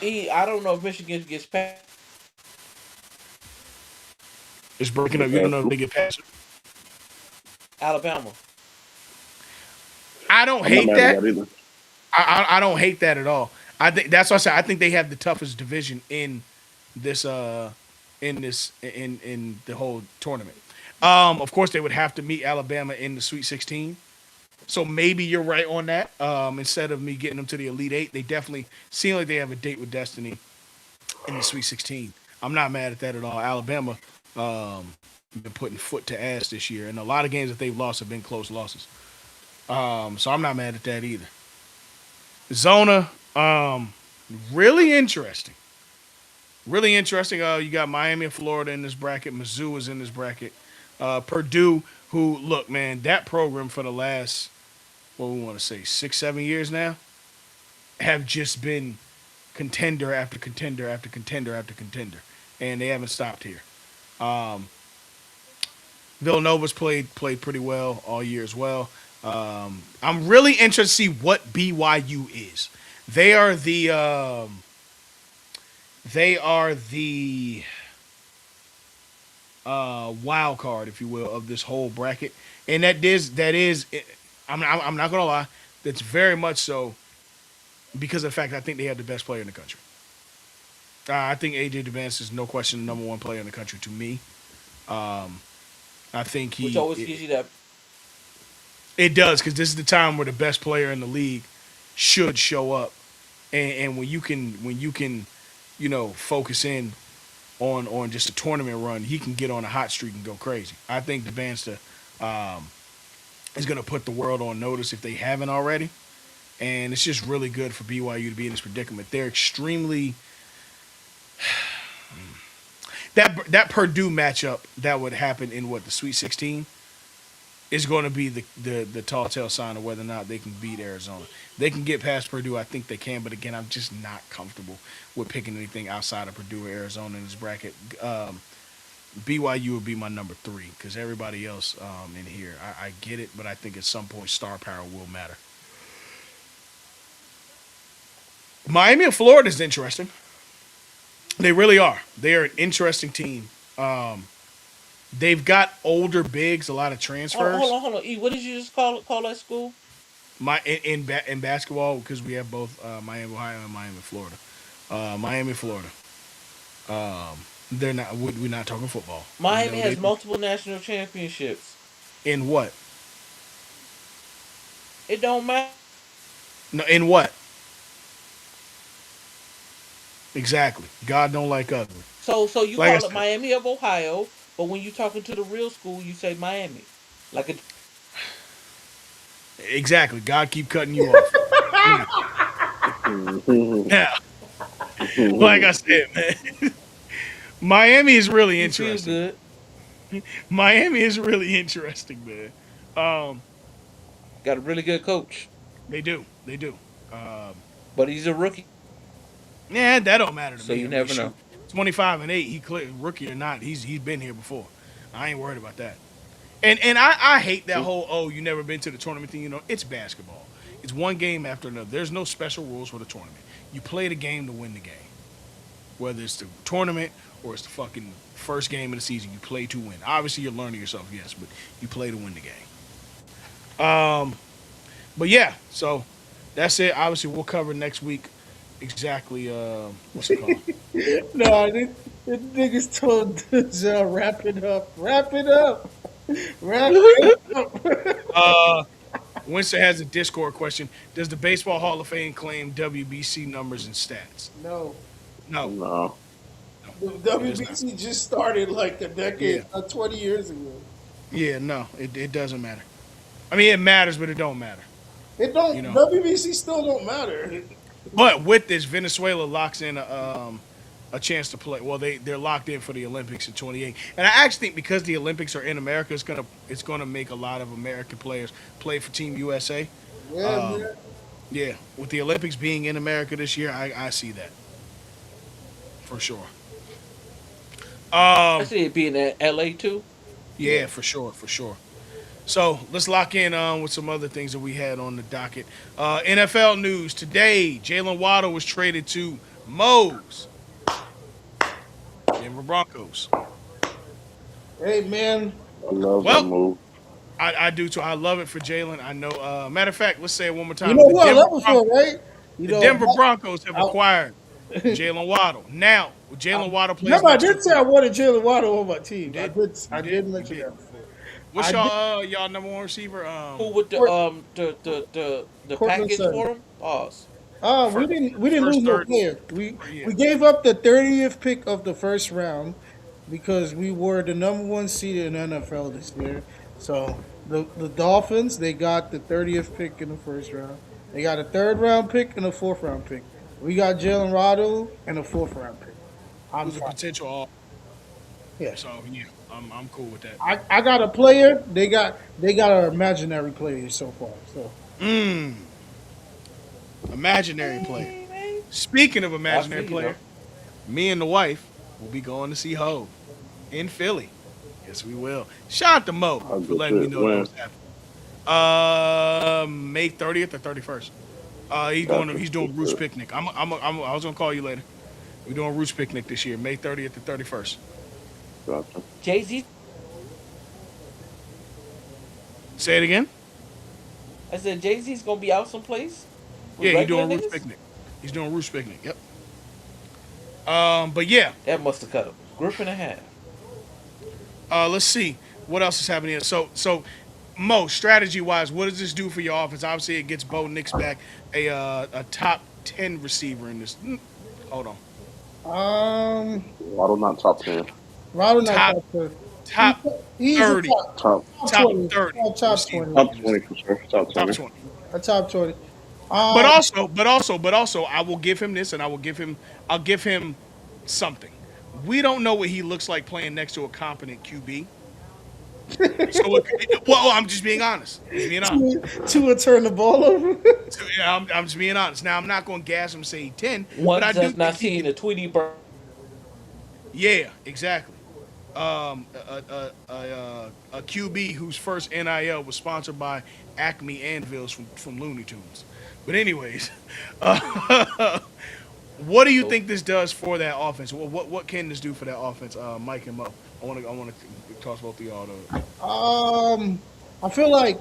I don't know if Michigan gets past It's breaking up. You don't know if they get past it. Alabama. I don't I'm not hate mad at that. that either. I don't hate that at all. I think that's what I said. I think they have the toughest division in this in the whole tournament. Of course, they would have to meet Alabama in the Sweet 16. So maybe you're right on that. Instead of me getting them to the Elite Eight, they definitely seem like they have a date with destiny in the Sweet 16. I'm not mad at that at all. Alabama been putting foot to ass this year, and a lot of games that they've lost have been close losses. So I'm not mad at that either. Zona, really interesting. Really interesting. You got Miami and Florida in this bracket. Mizzou is in this bracket. Purdue, who, look, man, that program for the last, what we want to say, 6-7 years now, have just been contender after contender after contender after contender. And they haven't stopped here. Villanova's played pretty well all year as well. I'm really interested to see what BYU is. They are the wild card, if you will, of this whole bracket, and that is. I'm not gonna lie, that's very much so because of the fact I think they have the best player in the country. I think AJ DeVance is no question the number one player in the country to me. I think Which always gives you that. It does, because this is the time where the best player in the league should show up, and when you can, focus in on just a tournament run, he can get on a hot streak and go crazy. I think DeVance is going to put the world on notice if they haven't already, and it's just really good for BYU to be in this predicament. They're extremely that Purdue matchup that would happen in the Sweet 16 is going to be the tall tale sign of whether or not they can beat Arizona. They can get past Purdue. I think they can, but again, I'm just not comfortable with picking anything outside of Purdue or Arizona in this bracket. BYU would be my number 3 because everybody else in here, I get it, but I think at some point star power will matter. Miami and Florida is interesting. They really are. They are an interesting team. They've got older bigs, a lot of transfers. Hold on. E, what did you just call that school? In basketball, because we have both Miami, Ohio, and Miami, Florida. Miami, Florida. They're not. We're not talking football. Miami has multiple national championships. In what? It don't matter. No, in what? Exactly. God don't like ugly. So you call it Miami of Ohio, but when you're talking to the real school, you say Miami. Exactly. God keep cutting you off. Yeah. Like I said, man. Miami is really interesting. Miami is really interesting, man. Got a really good coach. They do. But he's a rookie. Yeah, that don't matter to me. So you never know. 25-8, he clear rookie or not, he's been here before. I ain't worried about that. And I hate that whole you never been to the tournament thing. It's basketball. It's one game after another. There's no special rules for the tournament. You play the game to win the game. Whether it's the tournament or it's the fucking first game of the season, you play to win. Obviously, you're learning yourself, yes, but you play to win the game. But yeah, so that's it. Obviously, we'll cover next week exactly what's it called. No, this niggas told Denzel, wrap it up. Winston has a Discord question. Does the Baseball Hall of Fame claim WBC numbers and stats? No. No. The WBC just started like a decade, 20 years ago. Yeah, no, it doesn't matter. I mean, it matters, but it don't matter. It don't. WBC still don't matter. But with this, Venezuela locks in a chance to play. Well, they're locked in for the Olympics in 28, and I actually think because the Olympics are in America, it's gonna make a lot of American players play for Team USA. Yeah, with the Olympics being in America this year, I see that for sure. I see it being in LA too. Yeah, for sure. So let's lock in with some other things that we had on the docket. NFL news today: Jalen Waddle was traded to Mo's Denver Broncos. Hey man, I love that Well, move. I do too. I love it for Jalen. I know. Matter of fact, let's say it one more you time. know who I love it for, right? You The know, Denver Broncos have I, acquired Jalen Waddle. Now, Jalen Waddle plays remember I next did say to. I wanted Jalen Waddle on my You team. did. I You did did. You mention did. that before. What's I did. y'all number one receiver? Who with Court, the Cortland package Sutton. for him? Pause. First, We didn't first lose no third. player. We Yeah. we gave up the 30th pick of the first round because we were the number one seed in NFL this year. So the Dolphins, they got the 30th pick in the first round. They got a third round pick and a fourth round pick. We got Jalen Waddle and a fourth round pick. I'm Who's a fine. potential all. Yeah. So yeah, I'm cool with that. I got a player. They got our imaginary players so far. So Imaginary player. Speaking of I imaginary feel you player, though. me and the wife will be going to see Hove in Philly. Yes, we will. Shout out to Mo I'll for get letting me it. know that When? was happening. May 30th or 31st. Gotcha. He's doing Roots Picnic. I was gonna call you later. We're doing Roots Picnic this year, May 30th to 31st. Gotcha. Jay-Z. Say it again. I said Jay-Z's gonna be out someplace with Yeah, he's regular doing Roots niggas. Picnic. He's doing Roots Picnic. Yep. But yeah, That must have cut a grip and a half. let's see what else is happening here. So Mo, strategy wise, what does this do for your offense? Obviously, it gets Bo Nix back, a top 10 receiver in this. Hold on, Waddle not top 10. Waddle not top top 10. top He's 30, a Top top 20. 30 Top receiver 20. top in this 20 league. for sure. Top Top 20. 20. A top 20. But also, I will give him this, and I'll give him something. We don't know what he looks like playing next to a competent QB. Well, I'm just being honest. Just being honest. Tua turn the ball over. So, yeah, I'm just being honest. Now, I'm not going to gas him and say 10, but I Ones do that's not think he seen can. the Tweety Bird. Yeah, exactly. A QB whose first NIL was sponsored by Acme Anvils from Looney Tunes. But anyways, what do you think this does for that offense? What can this do for that offense, Mike and Mo? I want to toss both of y'all. I feel like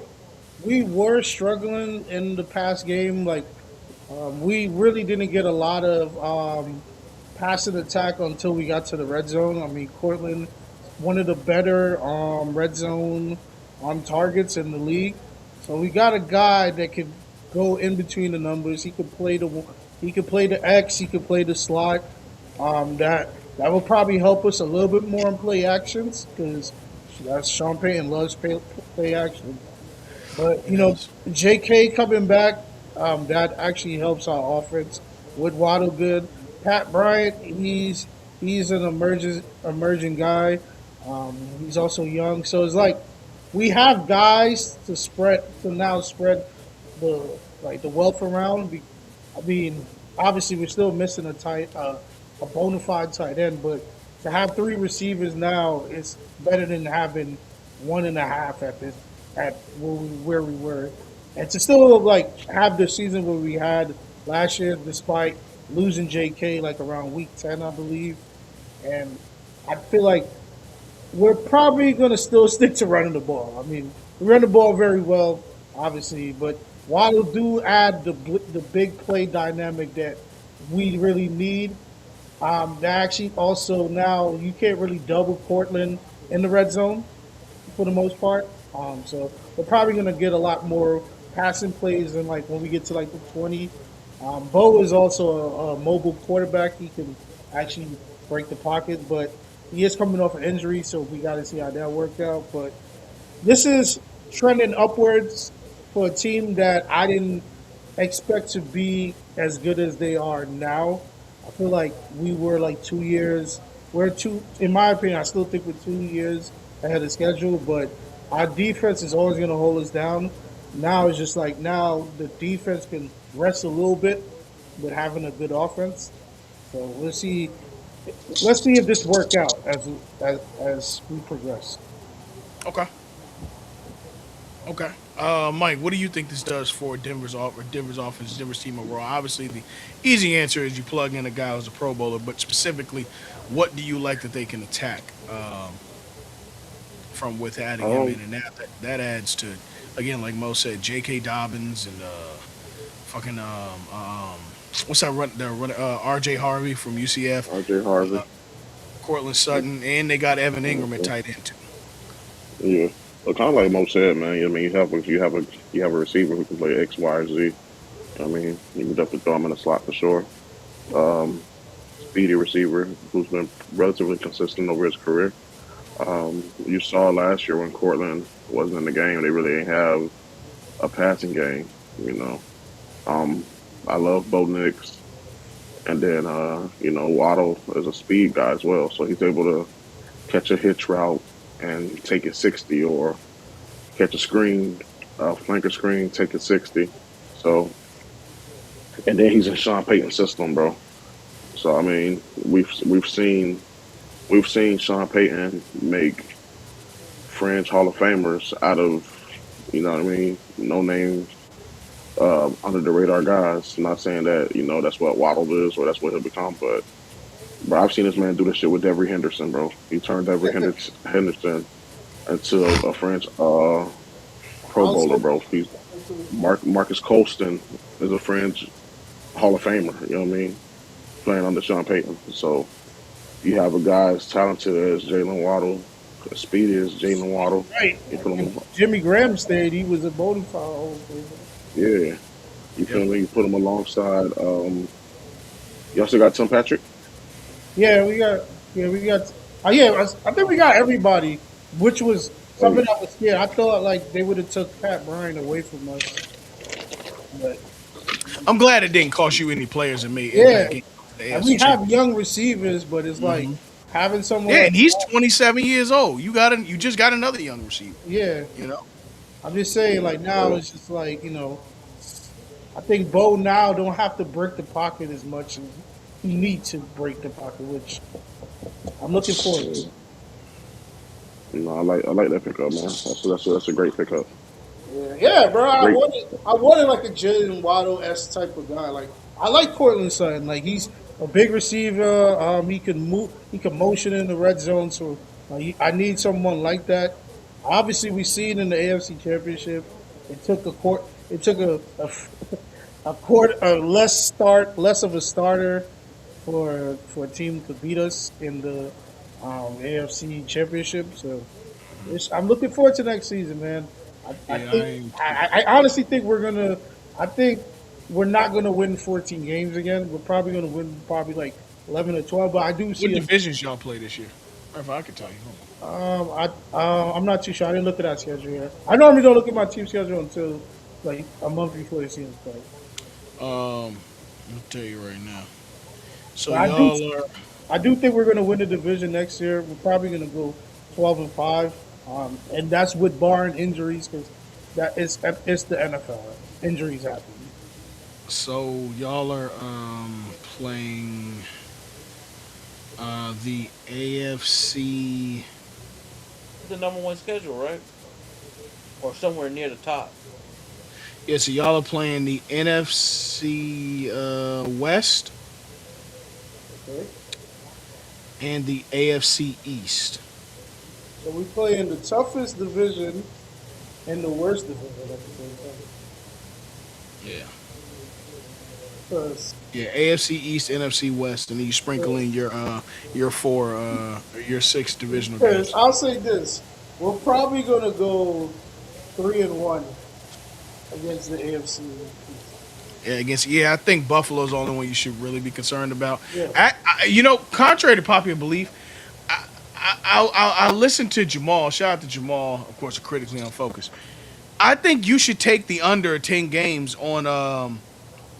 we were struggling in the past game. Like we really didn't get a lot of passing attack until we got to the red zone. I mean, Cortland, one of the better red zone targets in the league. So we got a guy that could go in between the numbers. He could play the X. He could play the slot. That will probably help us a little bit more in play actions because that's Sean Payton loves play action. But you know, J.K. coming back, that actually helps our offense with Waddle good. Pat Bryant, he's an emerging guy. He's also young, so it's like we have guys to now spread the wealth around. I mean, obviously we're still missing a bona fide tight end, but to have three receivers now is better than having one and a half at where we were, and to still like have the season where we had last year, despite losing J.K. like around week 10, I believe, and I feel like we're probably going to still stick to running the ball. I mean, we run the ball very well, obviously, but Waddle do add the big play dynamic that we really need. That actually also now you can't really double Portland in the red zone for the most part. So we're probably going to get a lot more passing plays than like when we get to like the 20. Bo is also a mobile quarterback. He can actually break the pocket, but he is coming off an injury, so we got to see how that worked out. But this is trending upwards for a team that I didn't expect to be as good as they are now. I feel like we were like 2 years. In my opinion, I still think we're 2 years ahead of schedule, but our defense is always going to hold us down. Now it's just like now the defense can rest a little bit with having a good offense. So we'll see. Let's see if this works out as we progress. Okay. Okay. Mike, what do you think this does for Denver's offense, Denver's team overall? Obviously, the easy answer is you plug in a guy who's a Pro Bowler, but specifically, what do you like that they can attack from with adding him in? Um, And that adds to, again, like Mo said, J.K. Dobbins and fucking what's that run? The run R.J. Harvey from UCF, RJ Harvey. uh, Cortland Sutton, and they got Evan Ingram at Mhm. tight end too. Yeah. But kind of like Mo said, man. I mean, you have a receiver who can play X, Y, or Z. I mean, you can definitely throw him in the slot for sure. Um, Speedy receiver who's been relatively consistent over his career. You saw last year when Cortland wasn't in the game, they really didn't have a passing game. You know, um, I love Bo Nix, and then Waddle is a speed guy as well, so he's able to catch a hitch route and take it 60, or catch a screen, flanker screen, take it 60. So, and then he's in Sean Payton's system, bro. So I mean, we've seen Sean Payton make fringe Hall of Famers out of, you know what I mean, no name, under the radar guys. I'm not saying that that's what Waddle is or that's what he'll become, but I've seen this man do this shit with Devery Henderson, bro. He turned Henderson into a fringe Pro Bowler, Also, bro. Marcus Colston is a fringe Hall of Famer. You know what I mean? Playing under Sean Payton. So you have a guy as talented as Jalen Waddle, as speedy as Jalen Waddle. right. You put him, Jimmy Graham stayed. He was a bona fide. yeah. You Yep. feel me? You put him alongside. You also got Tim Patrick. Yeah, we got. Yeah, we got. Yeah, I think we got everybody, which was Oh something yeah. that was scared. I thought like they would have took Pat Bryant away from us, but I'm glad it didn't cost you any players and made yeah, impact games in the and we AFC have Championship. young receivers, but it's like Hmm. having someone Yeah, like and he's 27 years old. You just got another young receiver. yeah. You know. I'm just saying like now Uh, it's just like I think Bo now don't have to break the pocket as much as he needs to break the pocket, which I'm looking forward to. yeah. I like that pickup, man. That's a great pickup. Yeah, bro. Great. I wanted like a Jalen Waddle s type of guy. Like I like Cortland Sutton. Like he's a big receiver. He can move. He can motion in the red zone. So I need someone like that. Obviously, we see it in the AFC Championship. It took a court. It took a less of a starter for a team to beat us in the AFC Championship. So I'm looking forward to next season, man. I Yeah, I think am too. I honestly think we're gonna. I think we're not gonna win 14 games again. We're probably gonna win probably like 11 or 12. But I do What see us. divisions y'all play this year? If I could tell you. I'm not too sure. I didn't look at that schedule yet. I normally don't look at my team schedule until like a month before the season starts. I'll tell you right now. So But y'all are I do think we're gonna win the division next year. We're probably gonna go 12-5, and that's with barring injuries because it's the NFL. Injuries happen. playing the AFC. The number one schedule, right? Or somewhere near the top. Yeah, so y'all are playing the NFC West Okay. and the AFC East. So we play in the toughest division and the worst division at the same time. Yeah. 'Cause, Yeah, AFC East, NFC West, and then you sprinkle in your six divisional games. I'll say this: we're probably gonna go 3-1 against the AFC East. Yeah, I think Buffalo's the only one you should really be concerned about. Yeah. Contrary to popular belief, I listened to Jamal. Shout out to Jamal, of course, critically unfocused. I think you should take the under 10 games on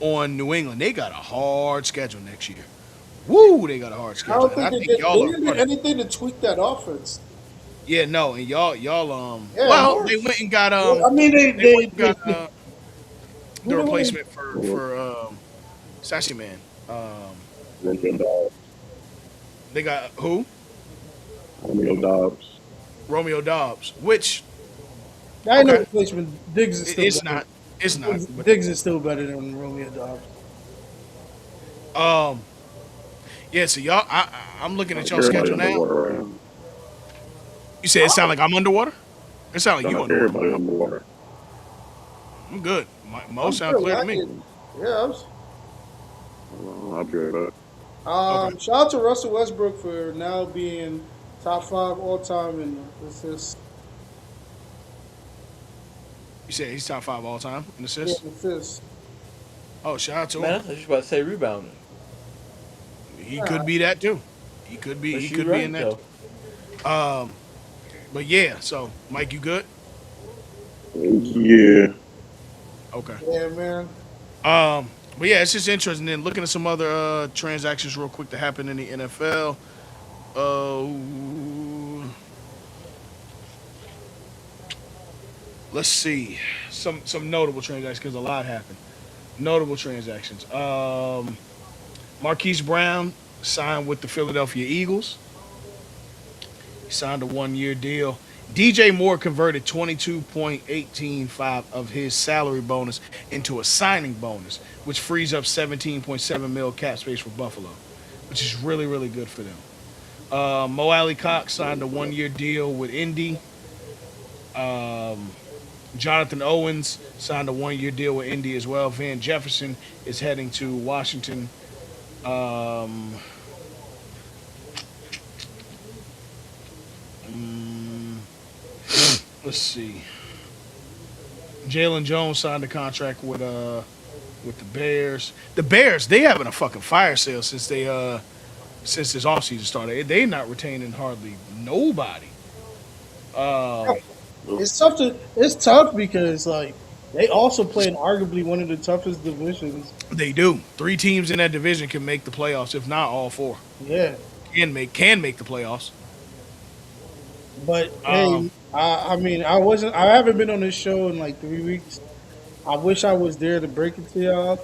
New England. They got a hard schedule next year. Woo, they got a hard I schedule, don't and think I they think did. They y'all are didn't do part of it. anything to tweak that offense. Yeah, no, and y'all Yeah, well, more. they went and got Well, I mean, they went and got who the they went replacement for Sassy Man. Romeo Dobbs. They got who? Romeo Dobbs. Romeo Dobbs, which I know Okay. replacement. Diggs is still It's better. not. It's not. But Diggs is still better than Romeo Dobbs. um, yeah. So y'all, I'm looking at y'all Everybody schedule now. underwater right now. You said it sound like I'm underwater. It sound like Sound you like underwater, everybody Mo. underwater. I'm good. Mo I'm sound still clear to me. lying. Yeah. I'll be right back. Okay. Shout out to Russell Westbrook for now being top 5 all time in assists. You said he's top 5 all time in Yeah, assists. assists. Oh, shout out to Man, him. I thought you were about to say rebounding. He could be that too. He could be. He But you could be in right that though. too. But yeah. So Mike, you good? Yeah. Okay. Yeah, man. But yeah, it's just interesting. Then looking at some other transactions real quick that happened in the NFL. Let's see some notable transactions because a lot happened. Notable transactions. Marquise Brown signed with the Philadelphia Eagles. He signed a 1-year deal. DJ Moore converted 22.185 of his salary bonus into a signing bonus, which frees up 17.7 mil cap space for Buffalo, which is really, really good for them. Mo Alley Cox signed a 1-year deal with Indy. Jonathan Owens signed a 1-year deal with Indy as well. Van Jefferson is heading to Washington. Um, let's see. Jalen Jones signed a contract with the Bears. The Bears, they having a fucking fire sale since since this offseason started. They not retaining hardly nobody. It's tough because like they also play in arguably one of the toughest divisions. They do. 3 teams in that division can make the playoffs, if not all 4. Yeah. Can make the playoffs. But Um, hey, I mean I haven't been on this show in like 3 weeks. I wish I was there to break it to y'all.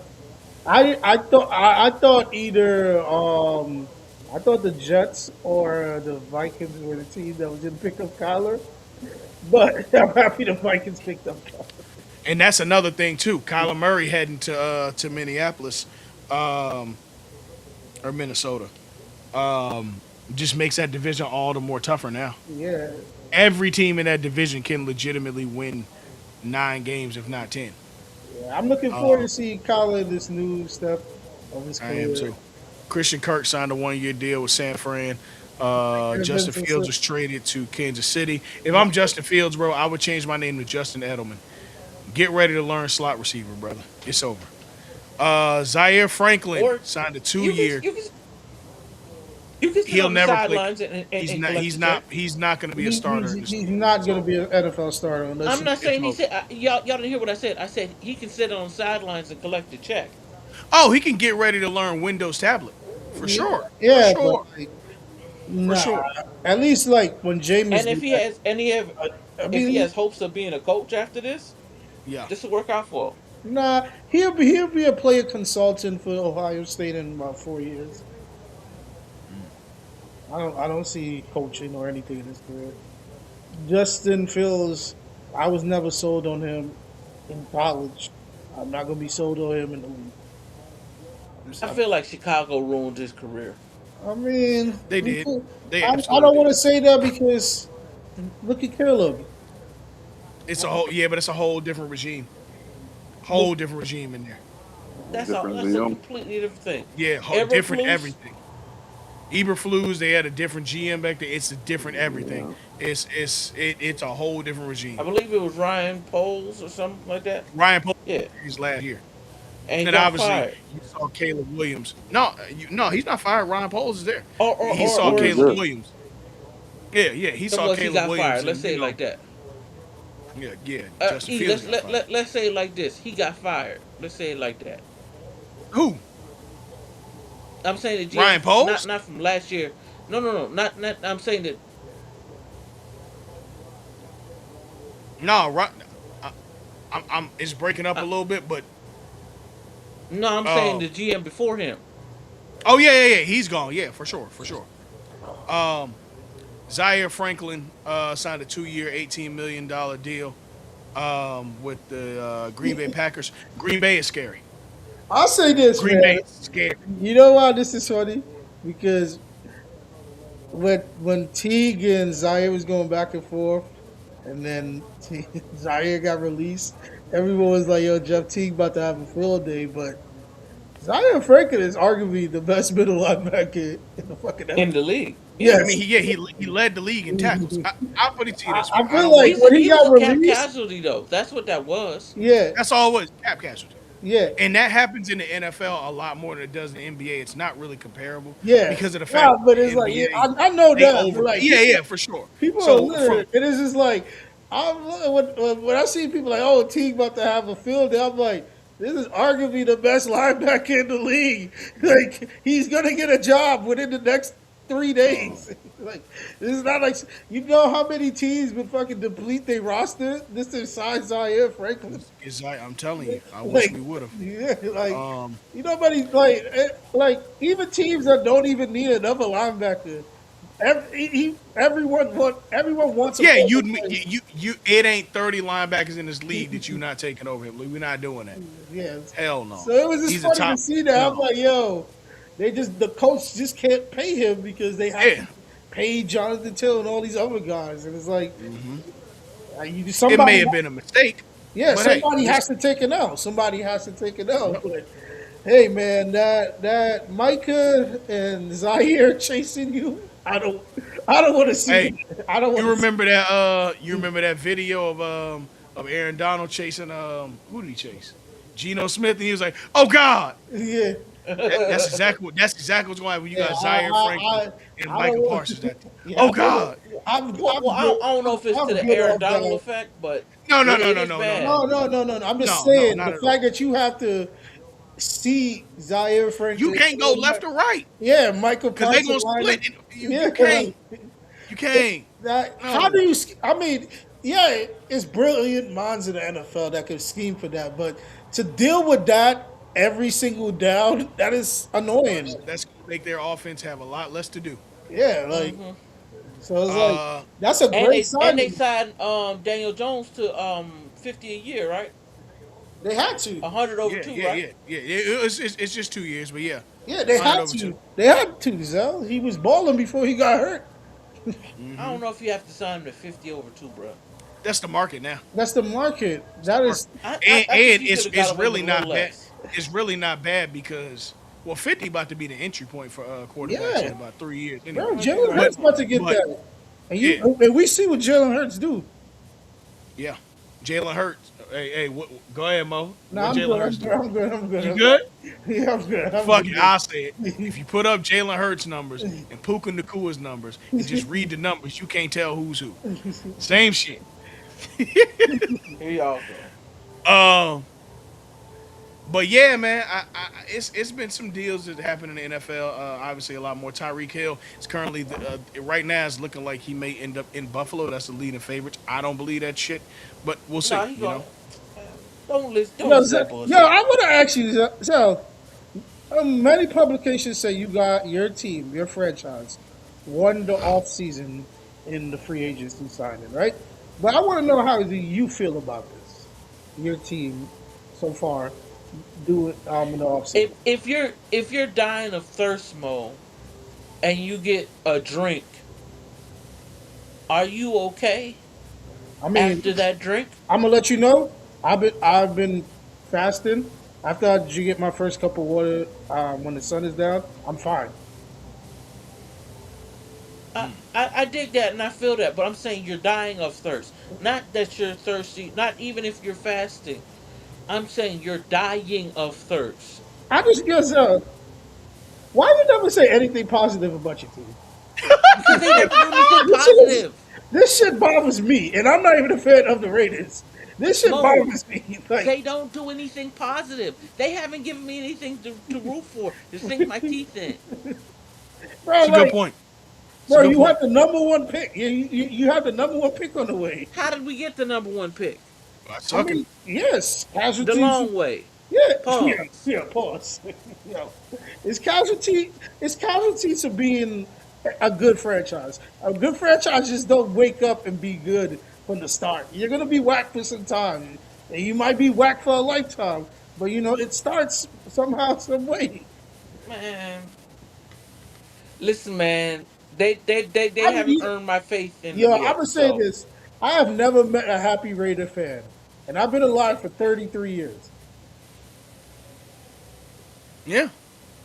I thought either I thought the Jets or the Vikings were the team that was going to pick up Kyler, but I'm happy the Vikings picked up Kyler. and that's another thing too. Kyler Murray heading to Minneapolis, or Minnesota. Just makes that division all the more tougher now. Yeah, Every team in that division can legitimately win 9 games, if not 10. yeah. I'm looking forward to see Kyler in this new step of his I am career. too. Christian Kirk signed a 1-year deal with San Fran. Justin Fields was traded to Kansas City. If I'm Justin Fields, bro, I would change my name to Justin Edelman. Get ready to learn slot receiver, brother. It's over. Zaire Franklin Or signed a you 2-year. you can sit He'll on the never play. sidelines and He's not. collect He's the not. check. He's not going to be a starter. in this He's league. not going to be an NFL starter unless I'm not saying he over. said y'all didn't hear what I said. I said he can sit on the sidelines and collect the check. Oh, he can get ready to learn Windows tablet for sure. For yeah, but sure. like, For nah. sure. At least like when Jameis. And if he has I if he mean, has hopes of being a coach after this, Yeah. this will work out for him. nah, he'll be a player consultant for Ohio State in about 4 years. I don't see coaching or anything in his career. Justin Fields, I was never sold on him in college. I'm not gonna be sold on him in the league. I feel like Chicago ruined his career. I mean, They did. They I absolutely don't want did. to say that because look at Caleb. It's a whole. Yeah, but it's a whole different regime. Whole different regime in there. That's Different a GM. completely different thing. Yeah, different everything. Eberflus, they had a different GM back there. It's a different everything. It's a whole different regime. I believe it was Ryan Poles or something like that. Ryan Poles Yeah, his last year. and he And got obviously, fired. you saw Caleb Williams. No, he's not fired. Ryan Poles is there. Or He saw or Caleb good. Williams. Yeah, he saw was he Caleb got Williams. fired? Let's and, say it like that. Yeah. Justin E, Fields got fired. let's say it like this. He got fired. Let's say it like that. Who? I'm saying the Ryan GM, Poles? not from last year. No. Not. I'm saying that. No, right. It's breaking up a Uh, little bit, but no, I'm saying the GM before him. oh yeah. He's gone. Yeah, for sure. Zaire Franklin signed a 2-year, $18 million deal with the Green Bay Packers. Green Bay is scary. I'll say this, Green Bay man. is scary. You know why this is funny? Because when Teague and Zaire was going back and forth, and then Zaire got released, everyone was like, "Yo, Jeff Teague about to have a field day," but Zaire Franklin is arguably the best middle linebacker in the fucking in NFL. the league. I Yes, mean, he led the league in tackles. I'll put it to you this way. I I feel don't like think He's a, when he he was got a cap released, casualty though. That's what that was. yeah, that's all it was, cap casualty. yeah, And that happens in the NFL a lot more than it does in the NBA. It's not really comparable yeah. because of the fact Nah, but that it's the like yeah, NBA I know they that, but over. like Yeah, for sure. people are So from literally, it is just like when I see people like, oh, Teague about to have a field day, I'm like, this is arguably the best linebacker in the league. Like he's gonna get a job within the next 3 days. Like this is not like you know how many teams would fucking deplete their roster. This is size Zaire Franklin. is I'm telling you, I wish Like we would have. yeah, like Um, you know, nobody like even teams that don't even need another linebacker. Everyone wants a yeah, corner play. you. It ain't 30 linebackers in this league that you not taking over him. We're not doing that. Yeah. Hell no. So it was just He's a funny to top. see that. I'm No. like, yo, the coach just can't pay him because they have Yeah. to pay Jonathan Till and all these other guys, and it's like It may somebody, have been a mistake, yeah, but hey, somebody has just, to take it out. Somebody has to take it out. But hey, man, that Micah and Zaire chasing you, I don't want to see hey, that. I don't want you to. remember that? You remember that video of Aaron Donald chasing who did he chase? Geno Smith, and he was like, "Oh God." Yeah, That's exactly what's going on when you yeah. got Zaire Franklin and I don't Michael want. Parsons. That Yeah, oh God. Well, I don't know if it's I'm to the good Aaron off Donald that. effect, but No, no, no, it no, is no, no, bad. no, No. I'm just no, saying not the at all. fact that you have to see Zaire You Franklin. can't go left or right Yeah, Michael because they Parsons gonna line up. split. Yeah, You can't. You can't. how do No. you? I mean, yeah, it's brilliant minds in the NFL that could scheme for that, but to deal with that every single down, that is annoying. That's gonna make their offense have a lot less to do. Yeah, like so it's like Uh, that's a And great they signing. signed Daniel Jones to 50 a year, right? They had to. 100 over yeah, two, yeah, right? yeah, yeah. It's just 2 years, but yeah, Yeah, they 100 had over two. to. They had to, Zell. He was balling before he got hurt. I don't know if you have to sign him to 50 over two, bro. That's the market now. That's the market. That is I think And you could have got it's away really with a little not bad. less. It's really not bad because 50 about to be the entry point for quarterbacks in yeah. about 3 years Bro, anyway. Jalen Right. Hurts about to get But that. And yeah, and we see what Jalen Hurts do. yeah. Jalen Hurts. Hey, go ahead, Mo. No, What I'm Jalen good. Hurts do? I'm good. You good? Yeah, I'm good. Fuck it, I'll say it. If you put up Jalen Hurts numbers and Puka Nakua's numbers and just read the numbers, you can't tell who's who. Same shit. Here y'all go. Um, but yeah, man, it's been some deals that happened in the NFL. Obviously, a lot more. Tyreek Hill is currently right now it's looking like he may end up in Buffalo. That's the leading favorite. I don't believe that shit, but we'll see. Nah, he You going. know, Don't listen. Don't Yo, listen to that bullshit. I want to ask you, so many publications say you got your team, your franchise, won the off season in the free agency signing, right? But I want to know how do you feel about this? Your team so far do it in the off season. If you're dying of thirst, Mo, and you get a drink, are you okay I mean, after that drink? I'm gonna let you know. I've been fasting. After I get my first cup of water when the sun is down, I'm fine. I dig that and I feel that, but I'm saying you're dying of thirst. Not that you're thirsty, not even if you're fasting. I'm saying you're dying of thirst. I just guess why you never say anything positive about your team? Because they never do anything This shit, is, positive. this shit bothers me, and I'm not even a fan of the Raiders. This shit Mo, bothers me. Like, they don't do anything positive. They haven't given me anything to root for, to sink my teeth in. bro, it's a good like, point. It's a bro, good you point. have the number one pick. You have the number one pick on the way. How did we get the number one pick? I I suck it. mean, yes, The casualties. long way. Yeah, Pause. pause. Yo, it's casualty to being a good franchise. A good franchise just don't wake up and be good from the start. You're gonna be whacked for some time, and you might be whacked for a lifetime. But it starts somehow, some way. Man, listen, man. They I mean, haven't earned my faith in them yo, I'm yet. gonna say So this: I have never met a happy Raider fan, and I've been alive for 33 years. Yeah.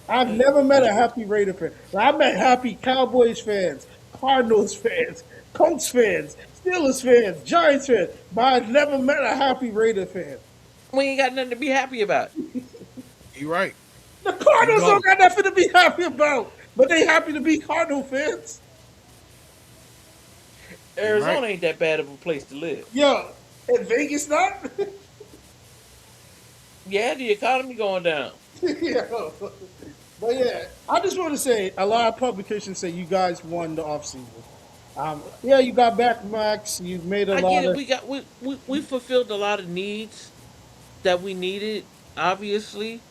I've never met a happy Raider fan. I met happy Cowboys fans, Cardinals fans, Colts fans, Steelers fans, Giants fans, but I've never met a happy Raider fan. we ain't got nothing to be happy about. You're right. The You Cardinals go. don't got nothing to be happy about, but they happy to be Cardinal fans. You're right. Arizona ain't that bad of a place to live. Yo, in Vegas not? Yeah, the economy going down. Yo. But yeah, I just want to say a lot of publications say you guys won the offseason. Yeah, you got back Max. You've made a I get lot it. of. We fulfilled a lot of needs that we needed. Obviously,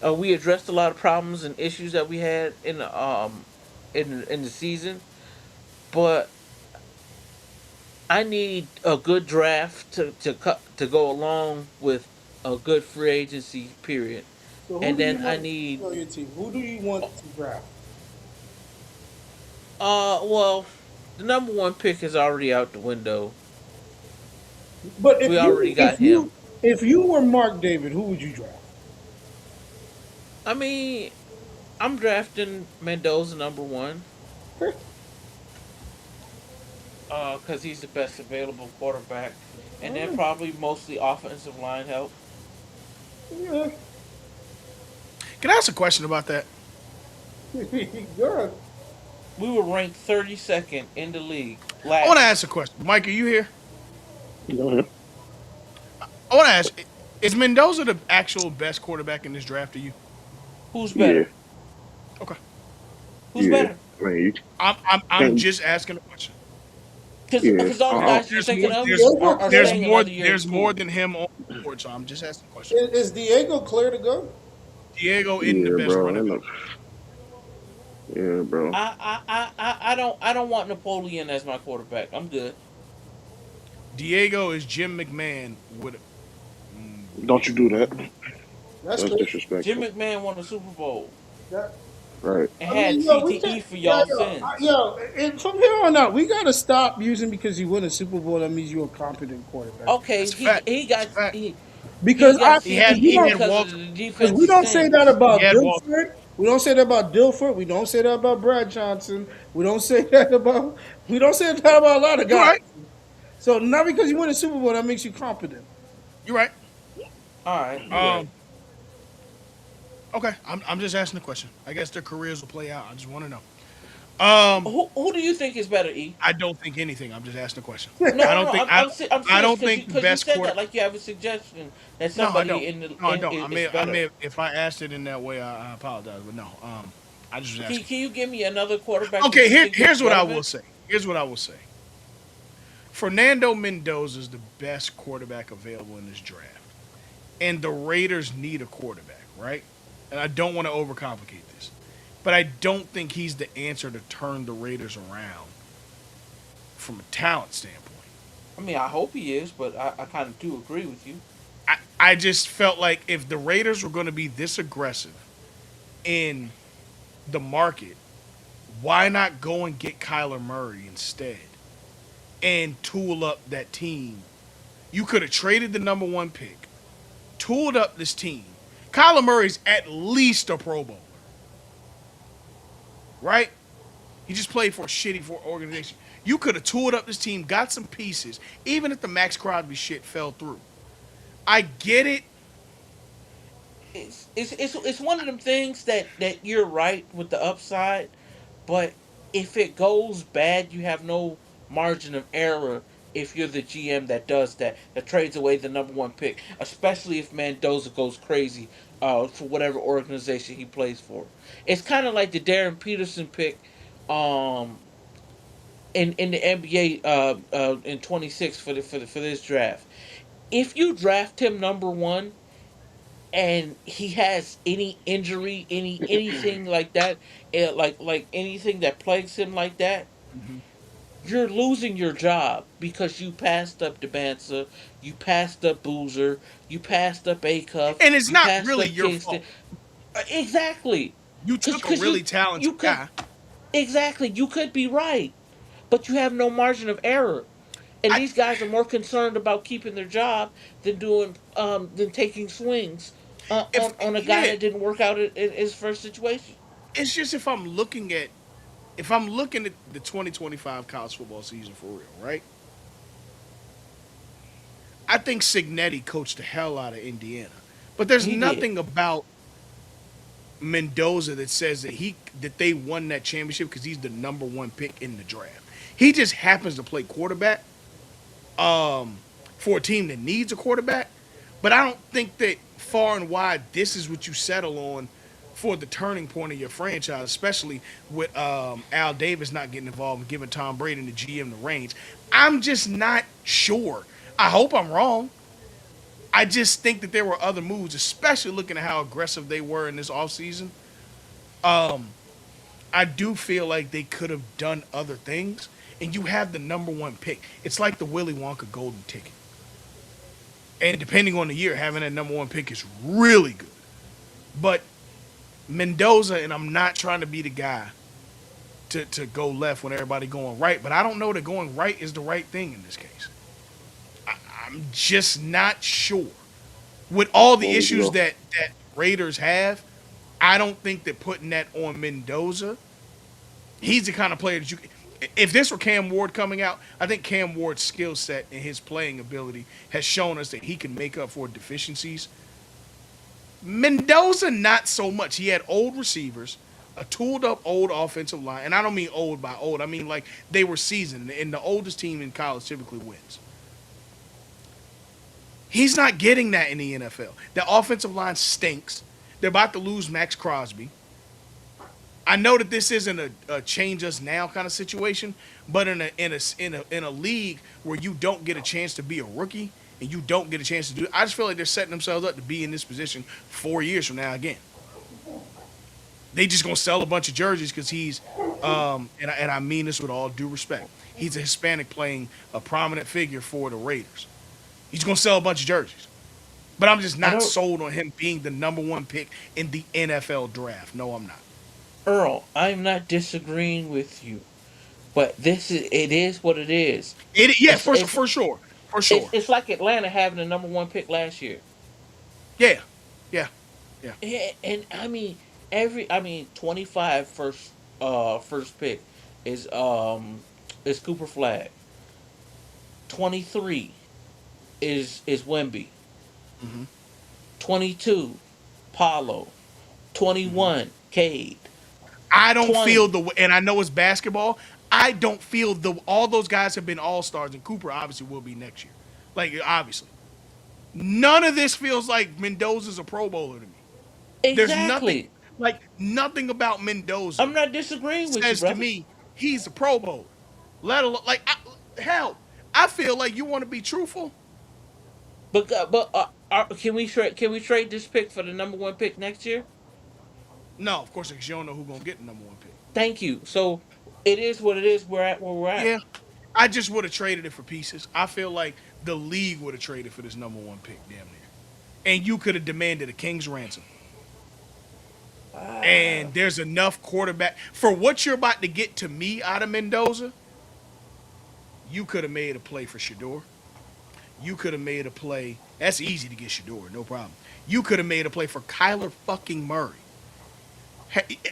we addressed a lot of problems and issues that we had in the season. But I need a good draft to go along with a good free agency period, So who and do you then I want to need fill your team? Who do you want to draft? well, the number one pick is already out the window. But We already got him. if you were Mark David, who would you draft? I mean, I'm drafting Mendoza number one. Because he's the best available quarterback, and then probably mostly offensive line help. Yeah, Can I ask a question about that? good. We were ranked 32nd in the league I want to last ask a year. question. Mike, are you here? Go ahead. I want to ask: is Mendoza the actual best quarterback in this draft to you? Who's Yeah, better? Okay. Who's yeah. better? I mean, you I'm can't. just asking a question. Yeah, Because all the guys you're There's more. thinking of There's are there's staying more. another year in There's more school. than him on the board. So I'm just asking a question. Is Diego clear to go? Diego isn't the yeah, best bro. running back. Yeah, bro. I don't want Napoleon as my quarterback. I'm good. Diego is Jim McMahon with. Don't you do that. That's That's crazy. Jim disrespectful. McMahon won the Super Bowl That, Right. and I had mean, yo, we CTE can't. for Yeah, y'all yo, sins. yo. And from here on out, we gotta stop using because you win a Super Bowl. That means you're a competent quarterback. Okay, That's a fact. That's a fact. he Because got He had we CTE he had don't because of Walter. the because we defensive don't say that stings. He about had Walter. Dilford. We don't say that about Dilford. We don't say that about Brad Johnson. We don't say that about. We don't say that about a lot of You're guys. right. So not because you win a Super Bowl that makes you competent. You're right. All right, you're right. Um. Okay. I'm just asking the question. I guess their careers will play out. I just want to know. Who do you think is better, E? I don't think anything. I'm just asking the question. No, I no, don't no. think I'm I serious don't because think the you best said quarter. that like you have a suggestion that No, I somebody don't. in the No, I in don't. is better. If I asked it in that way, I apologize. But no. I just was asking. Can you give me another quarterback that Okay. you think is Here's what I will relevant? say. Here's what I will say. Fernando Mendoza is the best quarterback available in this draft, and the Raiders need a quarterback, right? And I don't want to overcomplicate this, but I don't think he's the answer to turn the Raiders around from a talent standpoint. I mean, I hope he is, but I kind of do agree with you. I just felt like if the Raiders were going to be this aggressive in the market, why not go and get Kyler Murray instead and tool up that team? You could have traded the number one pick, tooled up this team. Kyler Murray's at least a Pro Bowler, right? He just played for a shitty organization. You could have tooled up this team, got some pieces, even if the Max Crosby shit fell through. I get it. It's one of them things that you're right with the upside, but if it goes bad, you have no margin of error if you're the GM that does that trades away the number one pick, especially if Mendoza goes crazy for whatever organization he plays for. It's kind of like the Darren Peterson pick um in the NBA in 26 for this draft. If you draft him number 1 and he has any injury, anything like that, like anything that plagues him like that, you're losing your job because you passed up Debanza, you passed up Boozer, you passed up Acuff, And it's you not passed really up your Kingston. fault. Exactly, You took a because really talented you could guy. exactly you could be right, but you have no margin of error. And I these guys are more concerned about keeping their job than taking swings if on a guy yeah, that didn't work out in his first situation. it's just if I'm looking at the 2025 college football season for real, right? I think Signetti coached the hell out of Indiana. But there's He did. nothing about Mendoza that says that they won that championship because he's the number one pick in the draft. He just happens to play quarterback for a team that needs a quarterback. But I don't think that far and wide this is what you settle on for the turning point of your franchise, especially with Al Davis not getting involved and giving Tom Brady and the GM the reins. I'm just not sure. I hope I'm wrong. I just think that there were other moves, especially looking at how aggressive they were in this offseason. I do feel like they could have done other things. And you have the number one pick. It's like the Willy Wonka golden ticket. And depending on the year, having that number one pick is really good. But Mendoza, and I'm not trying to be the guy to go left when everybody going right, but I don't know that going right is the right thing in this case. I'm just not sure. With all the Well, you issues know, that Raiders have, I don't think that putting that on Mendoza, he's the kind of player that you. If this were Cam Ward coming out, I think Cam Ward's skill set and his playing ability has shown us that he can make up for deficiencies. Mendoza, not so much. He had old receivers, a tooled up old offensive line, and I don't mean old by old. I mean like they were seasoned, and the oldest team in college typically wins. He's not getting that in the NFL. The offensive line stinks. They're about to lose Max Crosby. I know that this isn't a change us now kind of situation, but in a league where you don't get a chance to be a rookie and you don't get a chance to do it, I just feel like they're setting themselves up to be in this position 4 years from now again. They just gonna sell a bunch of jerseys because he's and I mean this with all due respect. He's a Hispanic playing a prominent figure for the Raiders. He's gonna sell a bunch of jerseys. But I'm just I not don't, sold on him being the number one pick in the NFL draft. No, I'm not. Earl. I'm not disagreeing with you, but it is what it is. Yeah, It's for it's for sure, for it's, sure. it's like Atlanta having the number one pick last year. Yeah, yeah, yeah. And I mean 25 first pick is Cooper Flag. 23 is Wemby. Hmm. 22 Paulo. 21 Cade. I don't feel 20 the and I know it's basketball. I don't feel all those guys have been all stars, and Cooper obviously will be next year. Like obviously, none of this feels like Mendoza's a Pro Bowler to me. There's nothing Exactly. nothing about Mendoza I'm not disagreeing with you, says to brother. me he's a Pro Bowler. Let alone hell, I feel like you want to be truthful. Can we trade this pick for the number one pick next year? No, of course, because you don't know who's gonna get the number one pick. Thank you. So it is what it is. We're at where we're at. Yeah, I just would have traded it for pieces. I feel like the league would have traded for this number one pick, damn near. And you could have demanded a king's ransom. And there's enough quarterback for what you're about to get to me out of Mendoza. You could have made a play for Shador. You could have made a play. That's easy to get Shador, no problem. You could have made a play for Kyler fucking Murray.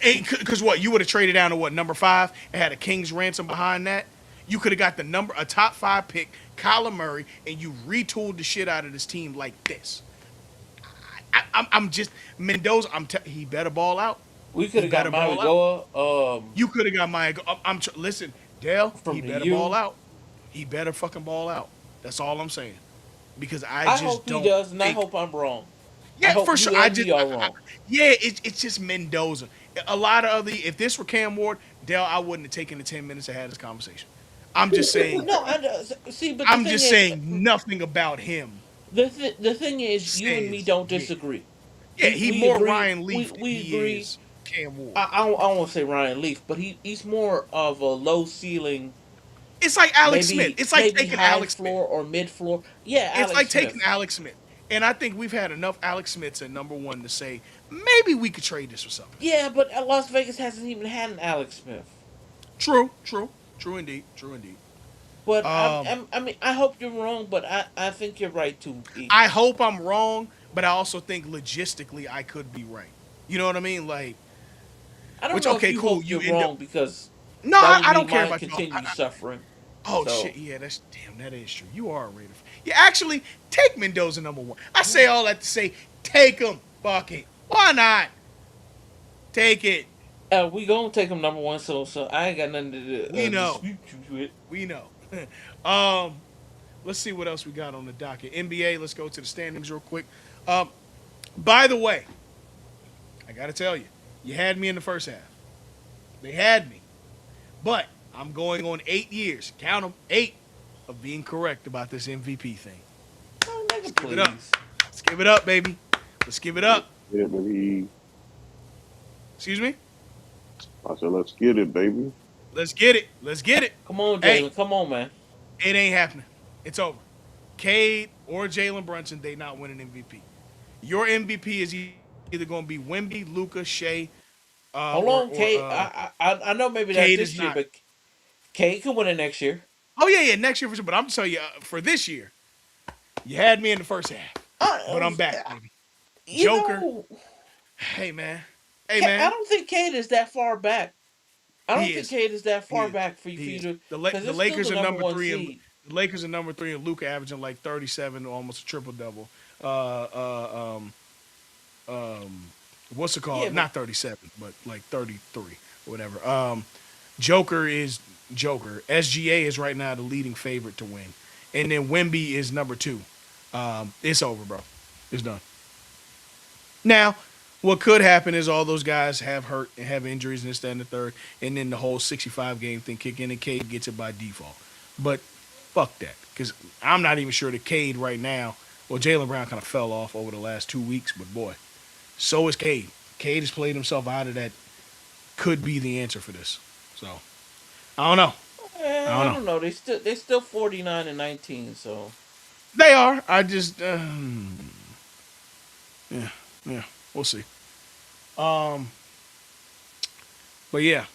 Because what, you would have traded down to what, number 5 and had a king's ransom behind that? You could have got a top 5 pick, Kyler Murray, and you retooled the shit out of this team like this. I'm just Mendoza. He better ball out. We could He have got better ball out. Mayagoa You could have got my. Listen, Dale. from He the better ball U. out. He better fucking ball out. That's all I'm saying. Because I I just hope he don't does, and I think. hope I'm wrong. I Yeah, hope for you sure. and me are wrong. Yeah, it's just Mendoza. A lot of other. If this were Cam Ward, Dale, I wouldn't have taken the 10 minutes to have this conversation. I'm just saying. No, see, but the I'm thing just is, saying nothing about him the thing is, you and me says don't yeah. disagree. Yeah, he We more agree. Ryan Leaf than We he agree. is Cam Ward. I don't want to say Ryan Leaf, but he's more of a low ceiling It's like Alex Smith. Maybe It's like maybe taking high Alex Smith. floor or mid floor. Yeah, It's Alex like taking Smith. Alex Smith. And I think we've had enough Alex Smiths at number one to say maybe we could trade this for something else. Yeah, but Las Vegas hasn't even had an Alex Smith. True, true, true indeed, true indeed. But Um, I mean, I hope you're wrong, but I think you're right too. E. I hope I'm wrong, but I also think logistically I could be right. You know what I mean? Like, I don't which know if okay, you cool. hope You you're end up. wrong because No, that would I mean don't care mine about you. continues suffering. Oh So shit, yeah, that's damn. That is true. You are a Raider fan. Yeah, actually, take Mendoza number one. I say all that to say, take him. Fuck it. Why not? Take it. we gonna take him number one. So I ain't got nothing We to know. dispute you with. We know. um, let's see what else we got on the docket. NBA. Let's go to the standings real quick. Um, by the way, I gotta tell you, you had me in the first half. They had me, but I'm going on 8 years. Count them, 8 of being correct about this MVP thing. Oh, Let's nigga, give it up. please. Let's give it up, baby. Let's give it up. Yeah, baby. Excuse me? I said, let's get it, baby. Let's get it. Let's get it. Come on, Hey, Jalen. Come on, man. it ain't happening. It's over. Cade or Jalen Brunson, they not winning MVP. Your MVP is either going to be Wemby, Luka, Shea, Hold on, Kate. I know maybe that's Cade this is year, not. but Kate can win it next year. Oh, yeah, next year for sure. But I'm telling you, for this year, you had me in the first half. But I'm back, baby. You Joker. know, Hey, man. Hey, I man. don't think Kate is that far back. I don't He think is. Kate is that He far is. back for He you is. to The because the it's Lakers still are the number one 3 and seed. the Lakers are number 3 and Luka averaging like 37, almost a triple double. What's it called? Yeah, but Not 37, but like 33 or whatever. Joker is Joker. SGA is right now the leading favorite to win, and then Wemby is number 2. It's over, bro. It's done. Now, what could happen is all those guys have hurt and have injuries and this, that, and the third, and then the whole 65 game thing kick in and Cade gets it by default. But fuck that, because I'm not even sure that Cade right now. Well, Jaylen Brown kind of fell off over the last 2 weeks, but boy, so is Cade. Cade has played himself out of that. Could be the answer for this. So I don't know. I I don't know. don't know. They still 49-19. So They are. I just yeah, yeah. We'll see. Um, but yeah,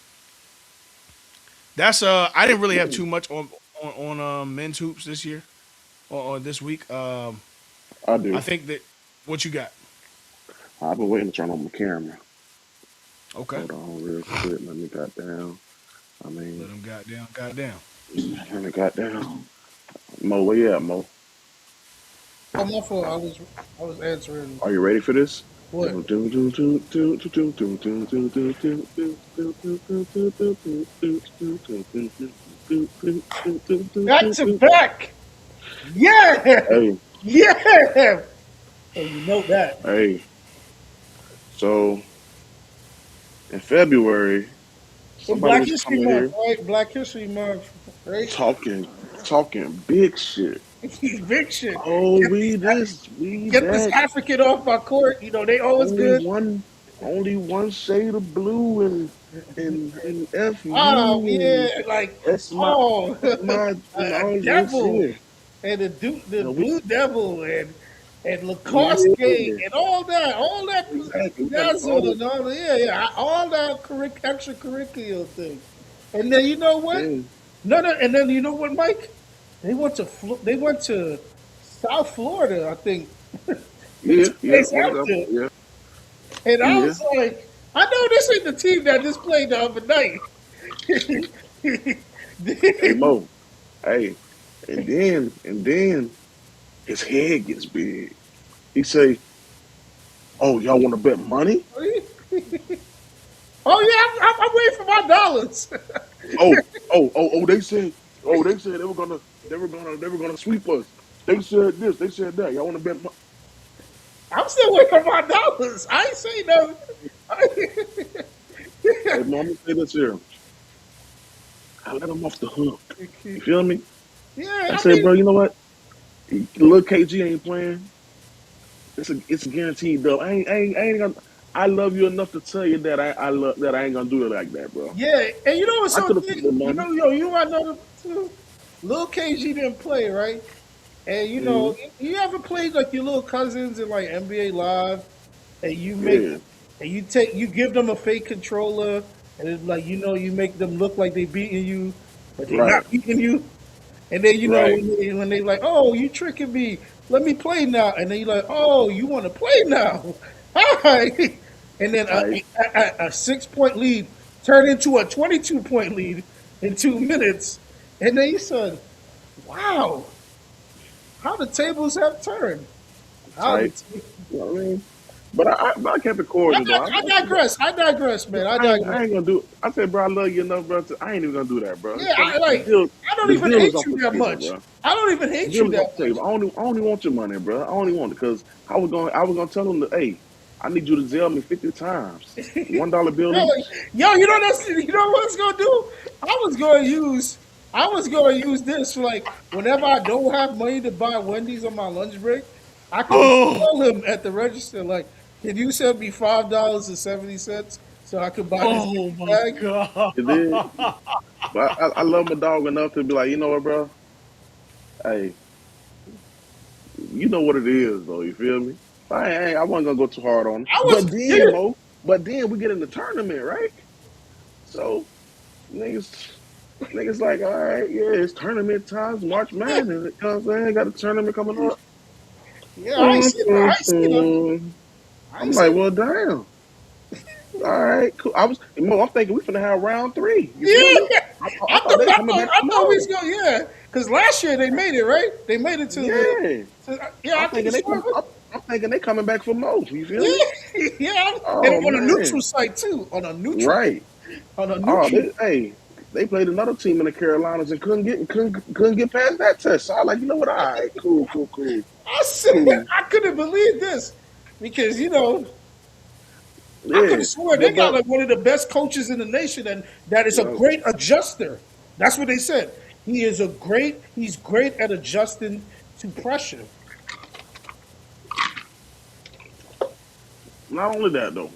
that's I didn't really have too much on men's hoops this year or this week. I do. I think that what you got. I've been waiting to turn on my camera. Okay. Hold on real quick. Let me got down. I Let mean, him got down. let me got down. Mo, where you at, Mo? Oh, my fault. I was answering. Are you ready for this? What? Back to back. Yeah. Hey, Yeah. And you know that. hey. So in February, In somebody Black was History coming Month, here right? Black History Month, right? talking big shit. Big shit. Oh, we this, we Get this that. African off my court. You know, they always Only good. one, only one shade of blue and Oh, FU yeah. and Like, that's oh, my and a all this devil. here. And the And we Blue Devil and Lacoste gang yeah, and all that exactly. We got all dazzle this. and all that, yeah, all that extracurricular thing. And then you know what? Then No, and then you know what, Mike? They went to South Florida, I think. yeah, Place one of out them. there. Yeah, And I yeah. was like, I know this ain't the team that just played the other night. Hey Mo, hey, and then his head gets big. He say, "Oh, y'all want to bet money? Oh yeah, I'm waiting for my dollars. Oh, they said they were gonna sweep us. They said this, they said that. Y'all want to bet money? I'm still waiting for my dollars. I ain't saying nothing. Hey, Mo, I'm gonna say this here. I let him off the hook. You feel me? Yeah, I I said, mean, bro, you know what? Little KG ain't playing. It's a guaranteed dub. I ain't gonna. I love you enough to tell you that I love that I ain't gonna do it like that, bro. Yeah, and you know what's I so could have took the you money. know, you know, I know too. Lil KG didn't play, right? And you know, Mm, you ever played like your little cousins in like NBA Live, and yeah, you give them a fake controller, and it's like you make them look like they beating you, but they not right, beating you. And then right, when they like, oh, you tricking me, let me play now. And then you're like, oh, you want to play now? All right. And then type, a 6 point lead turned into a 22 point lead in 2 minutes. And then you said, wow, how the tables have turned. How the type. ta- You know what I mean? But I kept it cordial though. I digress. I digress, man. I digress. I ain't gonna do. I said, bro, I love you enough, bro. I ain't even gonna do that, bro. Yeah, Because I don't the even deal is hate off you the that table, much. bro. I don't even The hate deal you is that off the much. table. I only want your money, bro. I only want it because I was gonna tell them that, hey, I need you to zell me 50 times, $1 bill Yo, each. you know you know what I was gonna do? I was gonna use this for like whenever I don't have money to buy Wendy's on my lunch break, I could just Oh, call him at the register like, can you send me $5.70 so I can buy this oh my bag? God. You did, but I love my dog enough to be like, you know what, bro? Hey, you know what it is, though. You feel me? I wasn't gonna go too hard on him. I was But then, you, Mo, but then we get in the tournament, right? So niggas like, all right, yeah, it's tournament times, March Madness. You know what I'm saying? Got a tournament coming up. yeah, I ain't seen her. I ain't seen her. I I'm ain't like, seen her. well, damn. All right, cool. Mo, I'm thinking we finna have round three. You feel me? Yeah, I thought they coming back I for thought we was more. going. Yeah, because last year they made it right. They made it to the. Yeah, Yeah, I I'm think thinking it's they come. I'm thinking they coming back for more. You feel me? yeah, yeah, and Oh on a neutral man, site too. right. On a Oh, neutral. they played another team in the Carolinas and couldn't get past that test. So I like, you know what? All right, cool, I said cool. I couldn't believe this because I could Yeah, have sworn they got but like one of the best coaches in the nation, and that is a yeah. great adjuster. That's what they said. He's great at adjusting to pressure. Not only that though,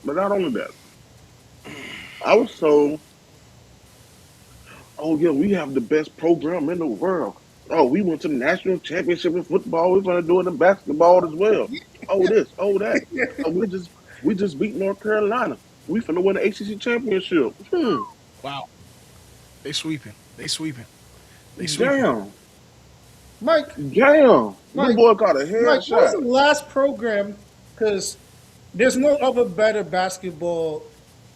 but not only that, I was told, oh yeah, we have the best program in the world. Oh, we went to the national championship in football. We're gonna do it in basketball as well. Oh this, oh that. Oh, we just beat North Carolina. We finna win the ACC championship. Wow. They sweeping. They sweeping. They sweeping. Damn, Mike, damn. Them Mike, boy caught a Mike, what was headshot. the last program? Because there's no other better basketball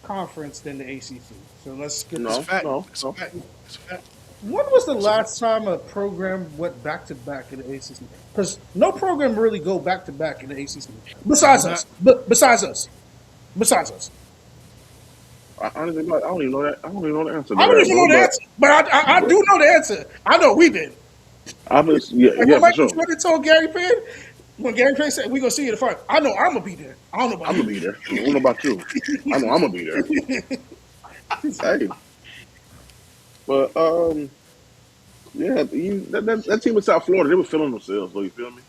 conference than the ACC. So let's get That's this. a No, fact. no, That's a no. fact. That's a fact. When was the That's a fact. last time a program went back to back in the ACC? Because no program really go back to back in the ACC besides Not us. But besides us, I honestly, I don't even know that. I don't even know the answer I to don't that, even bro. know the answer. But I But do know the answer. I know we did. I was, yeah, Like yeah, when for Michael sure. Jordan told Gary Payne, when Gary Payne said, "We're gonna see you in the front," I know I'm gonna be there. I don't know about I'm gonna you. be there. I don't know about you. I know I'm gonna be there. Hey, but yeah, that team in South Florida, they were feeling themselves. Though you feel me?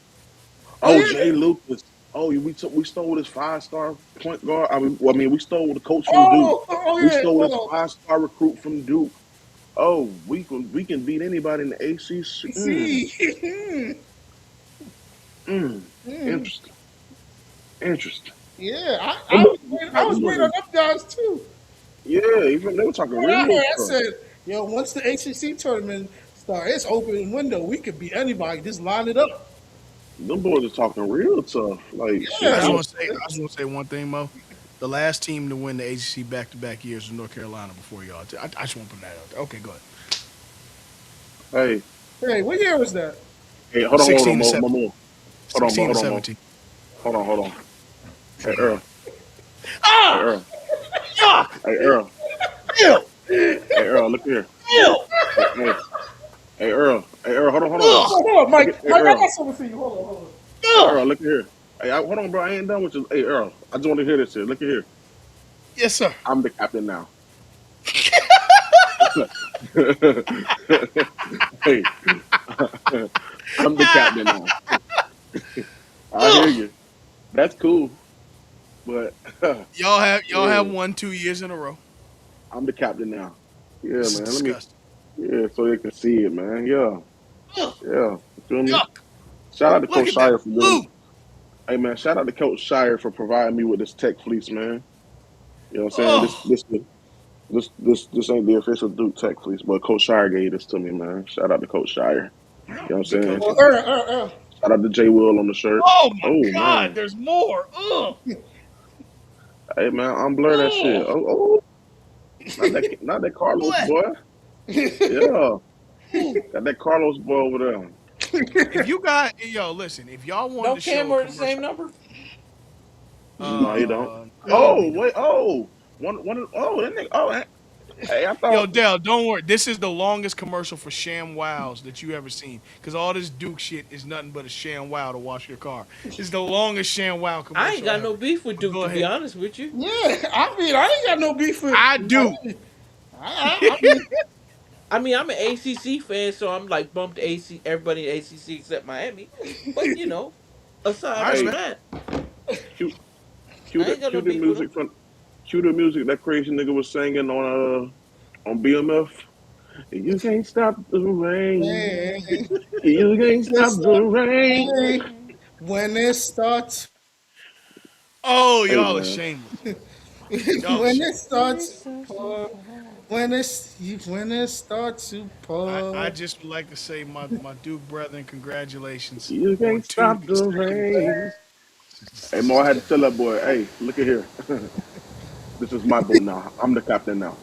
Oh Oh, yeah. Jay Lucas. Oh, we stole his 5-star point guard. We stole the coach from Duke. Oh We yeah. stole his Oh, 5-star recruit from Duke. Oh, we can beat anybody in the ACC. see. Mm, Mm, interesting, interesting. yeah, Them boys, I them was waiting boys, on them guys too. yeah, even they were talking What I real heard, I tough. said, "Yo, once the ACC tournament start, it's open window. We could beat anybody. Just line it up." Them boys are talking real tough. Like I shit. just Yeah, want to say. I just want to say one thing, Mo. The last team to win the ACC back-to-back years was North Carolina. Before y'all, I just want to put that out there. Okay, go ahead. Hey, hey, what year was that? hey, hold on, 16 to Mo, 17. Mo, Mo. Sixteen to Hold on, Mo. 17. Hold on. Hey, Earl. Hey, Ah! Earl. Ah! Hey, Earl. Ew! Hey, Earl. Look here. Ew! Hey, hey, Earl. Hey, Earl. Hold on. Ugh! Hold on, Look Mike. at, hey, Mike, I Earl. got something for you. Hold on. Hey, Ugh! Earl. Look here. Hey, hold on, bro. I ain't done with you. Hey, Earl. I just want to hear this here. Look at here. Yes, sir. I'm the captain now. Hey, I'm the captain now. I hear Ugh! you. That's cool. But Y'all have yeah, won 2 years in a row. I'm the captain now. Yeah, This is man. Let me. disgusting. Yeah, so they can see it, man. Yeah, Ugh, yeah. You feel me? yuck. Shout out to Look Coach at that Shire for blue. doing. Hey, man. Shout out to Coach Shire for providing me with this tech fleece, man. You know what I'm saying? This Oh, this this ain't the official Duke tech fleece, but Coach Shire gave this to me, man. Shout out to Coach Shire. You know what I'm good saying? coaching. Shout out to Jay Will on the shirt. Oh my Oh God, man. there's more. Ugh. Hey man, I'm blur that shit. Oh, Not that Carlos bleh. boy. Yeah. Ooh. Got that Carlos boy over there. If you got yo, listen. If y'all wanted No to show a camera the same commercial, number. No, he don't. I don't think Oh, he wait, does. that nigga, hey, I Yo, thought, Dell, don't worry. This is the longest commercial for Sham Wows that you ever seen. Cause all this Duke shit is nothing but a Sham Wow to wash your car. It's the longest Sham Wow I ain't commercial got no ever. beef with But Duke, go to be ahead. honest with you. Yeah, I mean, I ain't got no beef with. I do. I mean, I mean, I'm an ACC fan, so I'm like bumped AC everybody in ACC except Miami. But aside I from hey, respect. that, cue, I ain't got cue no the beef with them. music cue the music that crazy nigga was singing on BMF. You can't stop the rain. man, You can't stop it's the rain. when it starts, Oh, Hey y'all are man, shameless. Y'all are when it shameless. When it starts, starts to pour, fall. when it starts to I pour. just would like to say my Duke brethren, congratulations you on can't two stop the consecutive rain. Hey Mo, I had to tell that boy, hey, look at here. This is my boat now. I'm the captain now.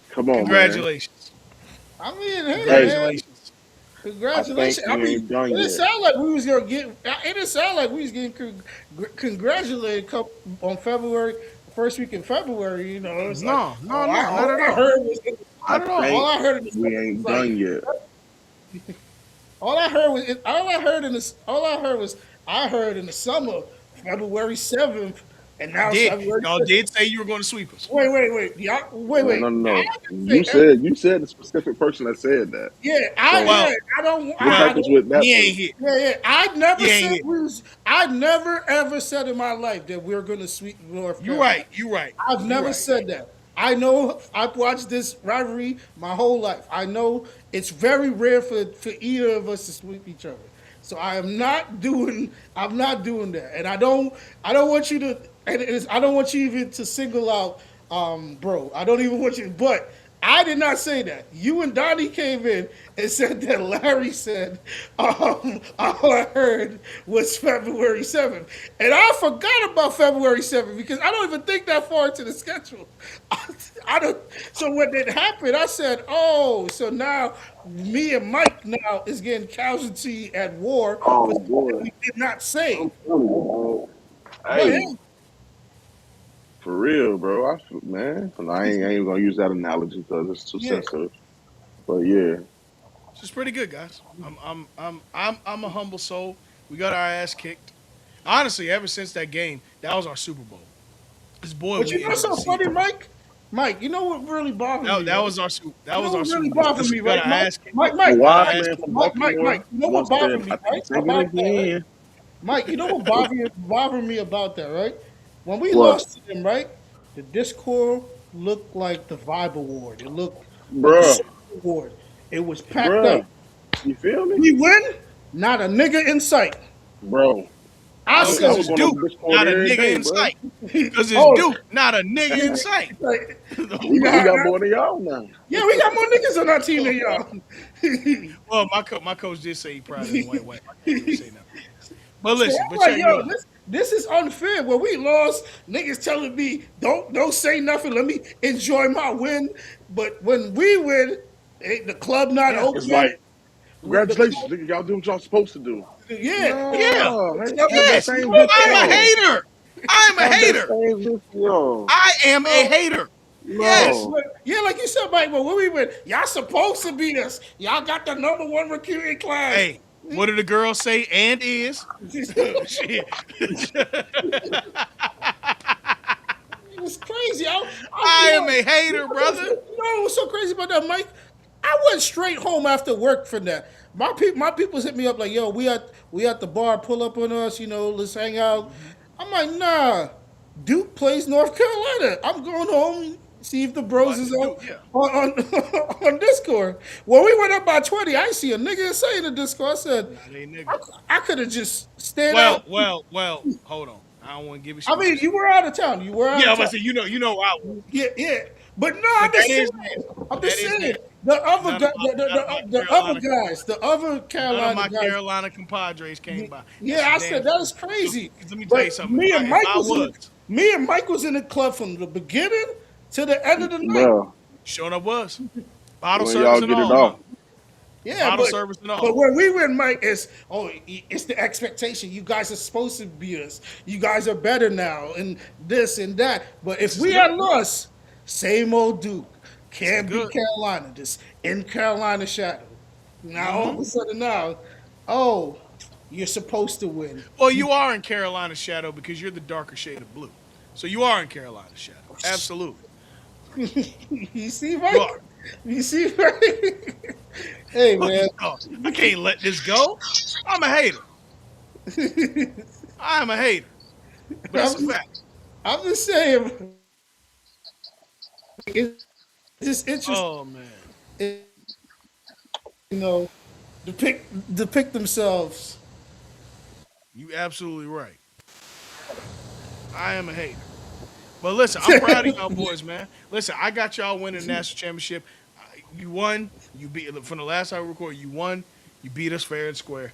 Come on, man. congratulations. I mean, hey Hey, man, Congratulations. I think congratulations. I we mean, ain't done it didn't yet. sound like we was gonna get. It didn't sound like we was getting congratulated on February, first week in February. You know, it's like No, no, no, not all at I all. heard was I Not at all. all think I heard in the we sentence was ain't like done yet. all I heard was I heard in the summer February 7th, and You now it's did. February. Y'all did say you were going to sweep us. Wait, y'all, wait. No, no, I no. didn't say You said the specific person that said that. So Well, I don't good well, I practice with don't that he ain't person. here. yeah. I never He ain't said here. we was. I never ever said in my life that we're going to sweep North You Carolina. right. You right. I've You never right. said that. I know I've watched this rivalry my whole life. I know it's very rare for either of us to sweep each other. So I'm not doing that. And I don't want you to I don't want you even to single out bro. I don't even want you but I did not say that. You and Donnie came in and said that Larry said, all I heard was February 7th. And I forgot about February 7th because I don't even think that far into the schedule. I don't. So when it happened, I said, oh, so now me and Mike now is getting casualty at war for Oh something boy, we did not I'm say. telling you, bro. But Hey, hey, for real, bro. Man, I ain't even gonna use that analogy because it's too yeah, sensitive. But yeah, This is pretty good, guys. I'm a humble soul. We got our ass kicked. Honestly, ever since that game, that was our Super Bowl. This boy, but you we know what's ended the so funny, season. Mike? Mike, you know what really bothered That, me, that right? was our Super. That You know was our what really Super Bowl. bothered me, We got right, our Mike? ass kicked. Mike, a Mike, We got our wise ass man kicked. from Mike. Baltimore You know what once bothered said, me, "I right? can take it About that, right? again." Mike, you know what bothered me about that, right? When we What, lost to them, right? The Discord looked like the Vibe Award. It looked like the bruh, Super Award. It was packed up. bruh? You feel me, We win, not a nigga in sight. bro? I Oh, I because said, was it's going on Duke, the Discord not a every nigga day, in bro. sight. Because it's oh, Duke, not a nigga in sight. like, We nah, got nah. more than y'all now. Yeah, we got more niggas on our team than y'all. Well, my coach did say he proud of his white wife. I can't really say nothing. But So listen, I'm but like, check me yo, out. this is unfair. When we lost, niggas telling me don't say nothing. Let me enjoy my win. But when we win, the club not Yeah, It's open. like, The congratulations, club, nigga. Y'all do what y'all supposed to do. yeah, yeah, No, the I ain't club have that is yes. same not vision. I'm a open. hater. I'm a Have that hater. same vision, yo. I am a So, hater. Yes. No, yeah, like you said, Mike. But when we win, y'all supposed to beat us. Y'all got the #1 recruiting class. Hey, what did the girl say? And is shit. It's crazy. I am a hater, brother. You know what's so crazy about that, Mike? I went straight home after work from that. My people's hit me up like, "Yo, we at the bar, pull up on us. You know, let's hang out." I'm like, nah. Duke plays North Carolina. I'm going home, see if the bros Watch is the Duke, yeah. on Discord. When we went up by 20, I see a nigga say in the Discord. I said, Nah, they niggas. I could have just stayed Well, out. well, well. Hold on. I don't want to give I mean, excuses. you were out of town. You were out Yeah, of I'm about town. to say I was. Yeah, yeah. But no, But I'm just that is saying. nasty. I'm That just is saying. nasty. The other None guy, of my none of my the other Carolina guys, the other none of Carolina my guys. Carolina compadres came by. That's Yeah, for I damn said that sure. is So crazy. 'cause let me tell you But something. If I was, Me and Mike was in the club from the beginning to the end of the night. bro. showing up was bottle When y'all service and get it all, huh? off, Yeah, Bottle service and but all. when we win, Mike, it's the expectation. You guys are supposed to beat us. You guys are better now, and this and that. But if This is we had good. lost, same old Duke This is can't beat good. Carolina. Just in Carolina shadow. Now all Mm-hmm. of a sudden oh, you're supposed to win. Well, you are in Carolina shadow because you're the darker shade of blue. So you are in Carolina shadow. Absolutely. You see, You Mike? are. You see, Mike? Hey, man. Oh, I can't let this go. I'm a hater. I am a hater. But I'm it's a just, fact. I'm just saying. It's just interesting, Oh man. you know, depict themselves. You absolutely right. I am a hater. But listen, I'm proud of y'all boys, man. Listen, I got y'all winning the national championship. You won. You beat from the last time we recorded. You won. You beat us fair and square.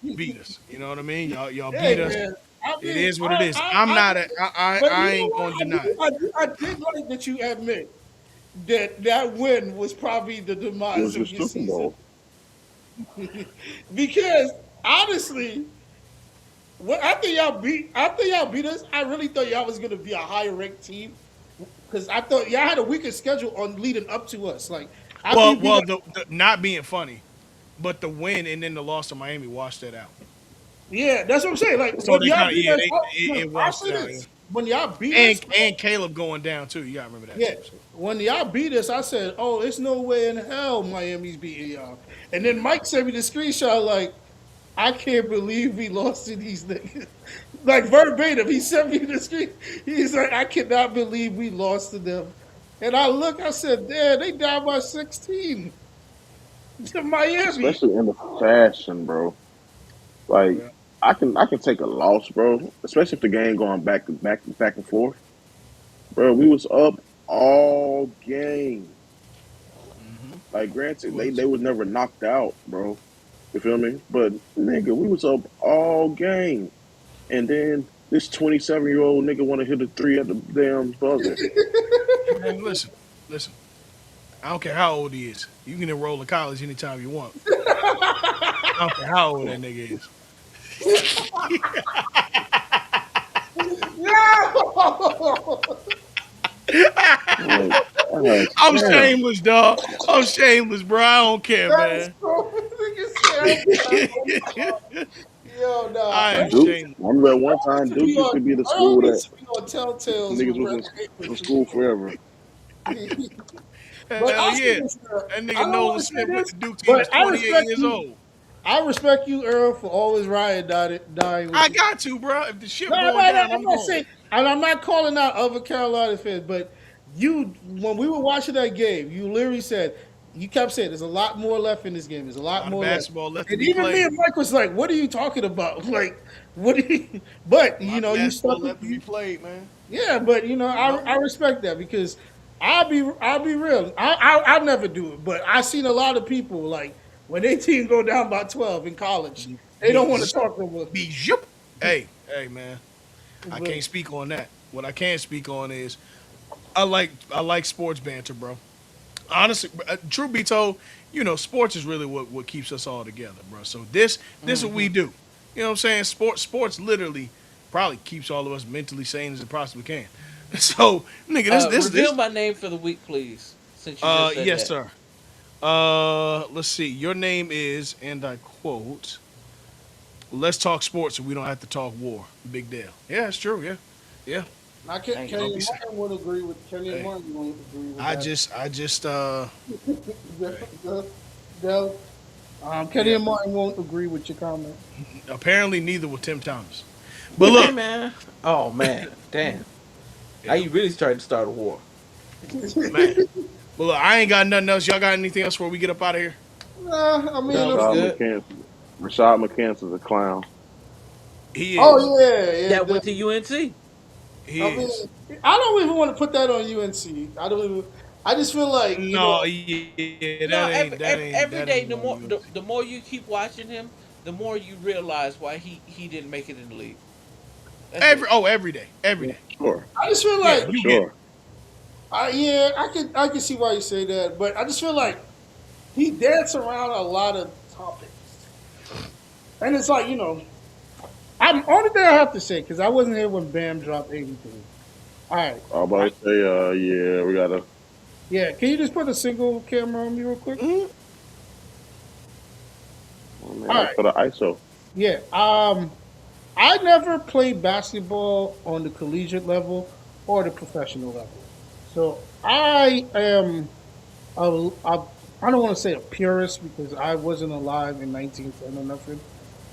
You beat us. You know what I mean? Y'all beat Hey, us. man. I It mean, is what it is. I'm I not. but I you know ain't what? gonna deny it. I did like that you admit that that win was probably the it demise was of just your Super season. Bowl. Because honestly, I think y'all beat us. I really thought y'all was gonna be a higher ranked team because I thought y'all had a weaker schedule on leading up to us. Like after you beat Well, us, the not being funny, but the win and then the loss to Miami washed that out. yeah, that's what I'm saying. Like So when they y'all kind of beat yeah, us, it I'll washed say it out. Yeah, this: when y'all beat us, and Caleb going down too. You gotta remember that yeah, too. So. when y'all beat us, I said, "Oh, there's no way in hell Miami's beating y'all." And then Mike sent me the screenshot, like, "I can't believe we lost to these niggas." Like verbatim, he sent me the screen. He's like, "I cannot believe we lost to them." And I look, I said, "Damn, they down by 16 to Miami." Especially in the fashion, bro. Like Yeah. I can take a loss, bro. Especially if the game going back and forth, bro. We was up all game. Mm-hmm. Like It granted, they was. was never knocked out, bro. You feel me? But nigga, we was up all game, and then this 27-year-old nigga want to hit a three at the damn buzzer. Man, listen. I don't care how old he is. You can enroll in college anytime you want. I don't care how old that nigga is. No! Like, God I'm damn. shameless, dog. I'm shameless, bro. I don't care, That's man. so nigga said, yo, nah. I am Duke. shameless. I remember at one time Duke used to be the Earl school that needs to be on Telltales niggas with was Red Apron in for school sure. forever. But Hell I say yeah. this, Earl. That I nigga don't Nolan want to say Smith went this, to Duke. He was but 28 years old. I respect you, Earl, for always dying with I your. got to, bro. If the No, ship going no, down, I'm I'm not going. saying, and I'm not calling out other Carolina fans, but you, when we were watching that game, you literally said, you kept saying, there's a lot more left in this game. There's a A lot lot of more left. basketball left to And be even me played. and Mike was like, what are you talking about? Like, what do you, but, A lot of you stuck basketball with, left to be played, man. yeah, but, You know? I respect that because I'll be real. I'll never do it, but I've seen a lot of people, like, when they team go down by 12 in college, Be, they don't be, want to zip, talk no more. be zip. Hey, man. I But, can't speak on that. What I can speak on is I like sports banter, bro. Honestly, truth be told, sports is really what keeps us all together, bro. So this is what we do. You know what I'm saying? Sports literally probably keeps all of us mentally sane as it possibly can. So, nigga, Reveal this my name for the week, please. Since you just said yes, that. sir. Let's see. Your name is, and I quote, "Let's talk sports so we don't have to talk war." Big deal. Yeah, it's true. Yeah, yeah. I Thank Kenny you. Don't be and saying. Martin would agree with Kenny and Hey, Martin won't agree with I that. just, I just, hey, The- the- Kenny yeah. and Martin won't agree with your comment. Apparently, neither will Tim Thomas. But Hey look, man. Oh man. Damn. Now yeah, you really starting to start a war. man. But look, I ain't got nothing else. Y'all got anything else before we get up out of here? Nah, I mean, No, we Rashad good. McCants. Rashad McCants is a clown. He is. oh yeah, yeah. That went to UNC. He I is. mean, I don't even want to put that on UNC. I don't even. I just feel like No, yeah, No, that every day ain't the on more UNC. the more you keep watching him, the more you realize why he didn't make it in the league. That's it. Every day, every Yeah, day. for sure. I just feel Yeah, like For you get it. sure. I can see why you say that, but I just feel like he danced around a lot of topics, and it's like I'm only thing I have to say because I wasn't here when Bam dropped 83. All right, I'm about to say, yeah, we gotta. yeah. Can you just put a single camera on me real quick? Mhm. Oh man, All I right, put an ISO. yeah. I never played basketball on the collegiate level or the professional level, so I am I don't want to say a purist because I wasn't alive in 1910 or nothing,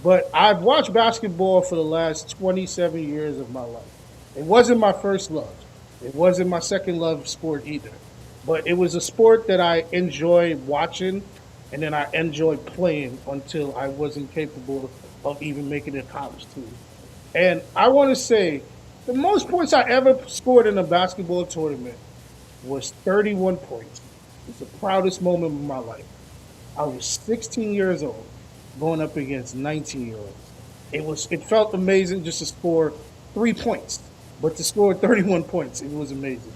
but I've watched basketball for the last 27 years of my life. It wasn't my first love. It wasn't my second love sport either, but it was a sport that I enjoyed watching and then I enjoyed playing until I wasn't capable of even making a college team. And I want to say the most points I ever scored in a basketball tournament was 31 points. It's the proudest moment of my life. I was 16 years old going up against 19-year-olds. It felt amazing just to score 3 points, but to score 31 points, it was amazing.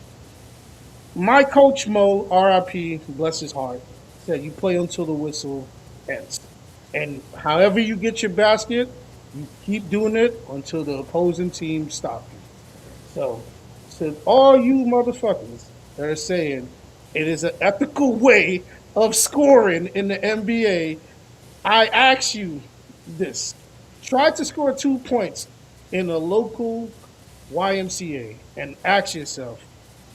My coach Mo, RIP, bless his heart, said you play until the whistle ends. And however you get your basket, you keep doing it until the opposing team stop you. So all you motherfuckers that are saying it is an ethical way of scoring in the NBA, I ask you this. Try to score 2 points in a local YMCA and ask yourself,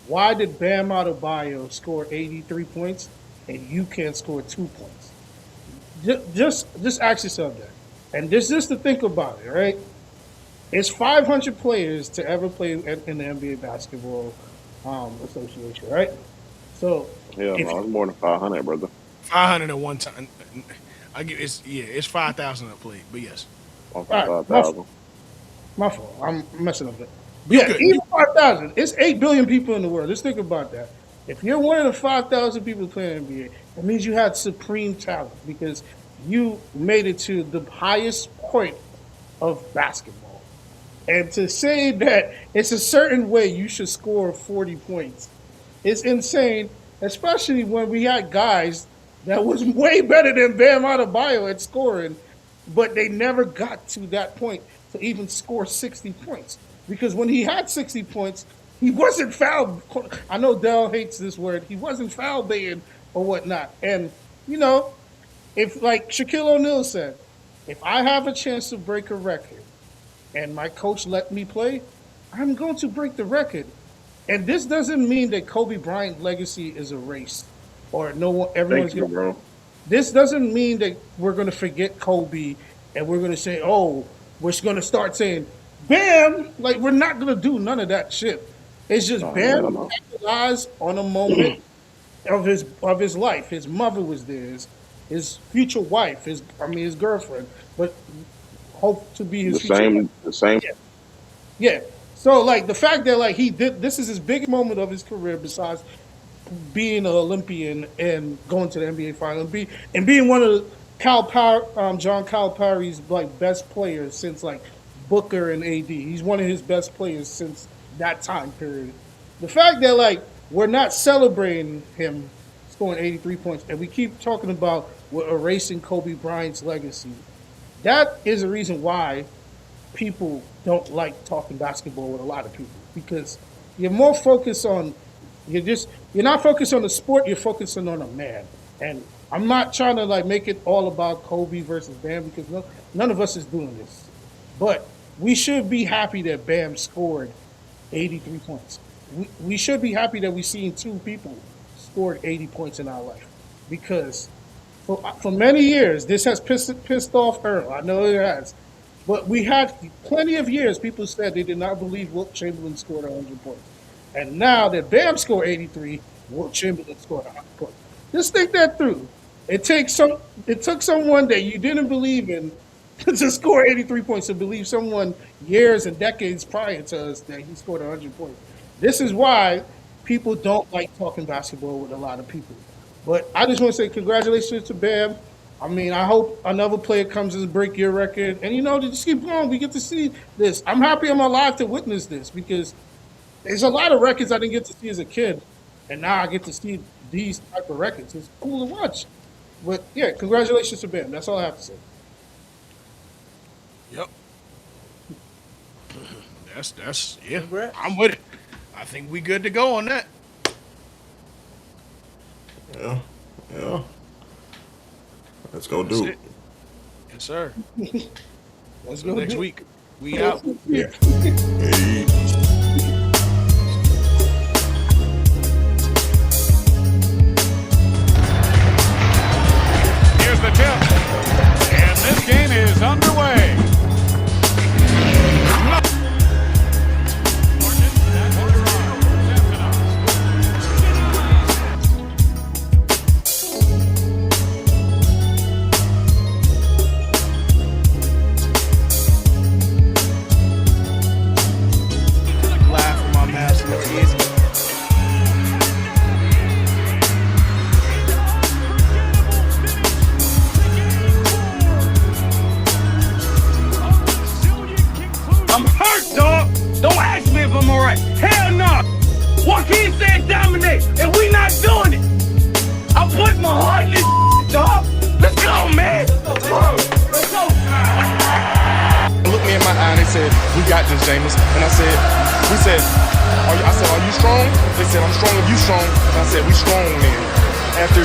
why did Bam Adebayo score 83 points and you can't score 2 points? Just ask yourself that. And just to think about it, right? It's 500 players to ever play in the NBA basketball association, right? So Hell if no, it's more than 500, brother. 500 at one time. I give it's 5,000 a play, but yes, One for all right, 5,000. my fault, I'm messing up that. you Yeah, good. even 5,000. It's 8 billion people in the world. Just think about that. If you're one of the 5,000 people playing NBA, that means you had supreme talent because you made it to the highest point of basketball. And to say that it's a certain way you should score 40 points is insane, especially when we had guys that was way better than Bam Adebayo at scoring, but they never got to that point to even score 60 points. Because when he had 60 points, he wasn't foul. I know Dell hates this word. He wasn't foul baiting or whatnot. And, you know, if like Shaquille O'Neal said, if I have a chance to break a record and my coach let me play, I'm going to break the record. And this doesn't mean that Kobe Bryant's legacy is erased or no one, everyone's Thank you, going. bro. This doesn't mean that we're going to forget Kobe and we're going to say, oh, we're going to start saying, Bam. Like we're not going to do none of that shit. It's just No, Bam hell no. capitalized on a moment of his life. His mother was there. His future wife. His girlfriend, but hope to be his The future wife. same, the same. Yeah. Yeah. So like the fact that like he did this is his biggest moment of his career besides being an Olympian and going to the NBA final and being one of John Calipari's like best players since like Booker and AD. He's one of his best players since that time period. The fact that like we're not celebrating him scoring 83 points and we keep talking about we're erasing Kobe Bryant's legacy. That is a reason why people don't like talking basketball with a lot of people because you're more focused on you're not focused on the sport, you're focusing on a man. And I'm not trying to like make it all about Kobe versus Bam because none of us is doing this. But we should be happy that Bam scored 83 points. We should be happy that we've seen two people scored 80 points in our life because for many years this has pissed off Earl. I know it has. But we had plenty of years people said they did not believe Wilt Chamberlain scored 100 points. And now that Bam scored 83, Wilt Chamberlain scored 100 points. Just think that through. It took someone that you didn't believe in to score 83 points, to believe someone years and decades prior to us that he scored 100 points. This is why people don't like talking basketball with a lot of people. But I just want to say congratulations to Bam. I mean, I hope another player comes and break your record. And, to just keep going. We get to see this. I'm happy I'm alive to witness this because there's a lot of records I didn't get to see as a kid. And now I get to see these type of records. It's cool to watch. But, yeah, congratulations to Bam. That's all I have to say. Yep. That's yeah. Congrats. I'm with it. I think we good to go on that. Yeah. Let's go That's do it. Yes, sir. Let's So go next do it. week, we out. Yeah. Hey. Here's the tip. And this game is underway. Laugh with my mask. It's easy. I'm hurt, dog. Don't ask me if I'm alright. Hell no. Joaquin said dominate, and we not doing it. I put my heart in this dog. Let's go, man. Let's go. Looked me in my eye and they said, "We got this, James." And I said, "Are you strong?" They said, "I'm strong if you strong." And I said, "We strong then." After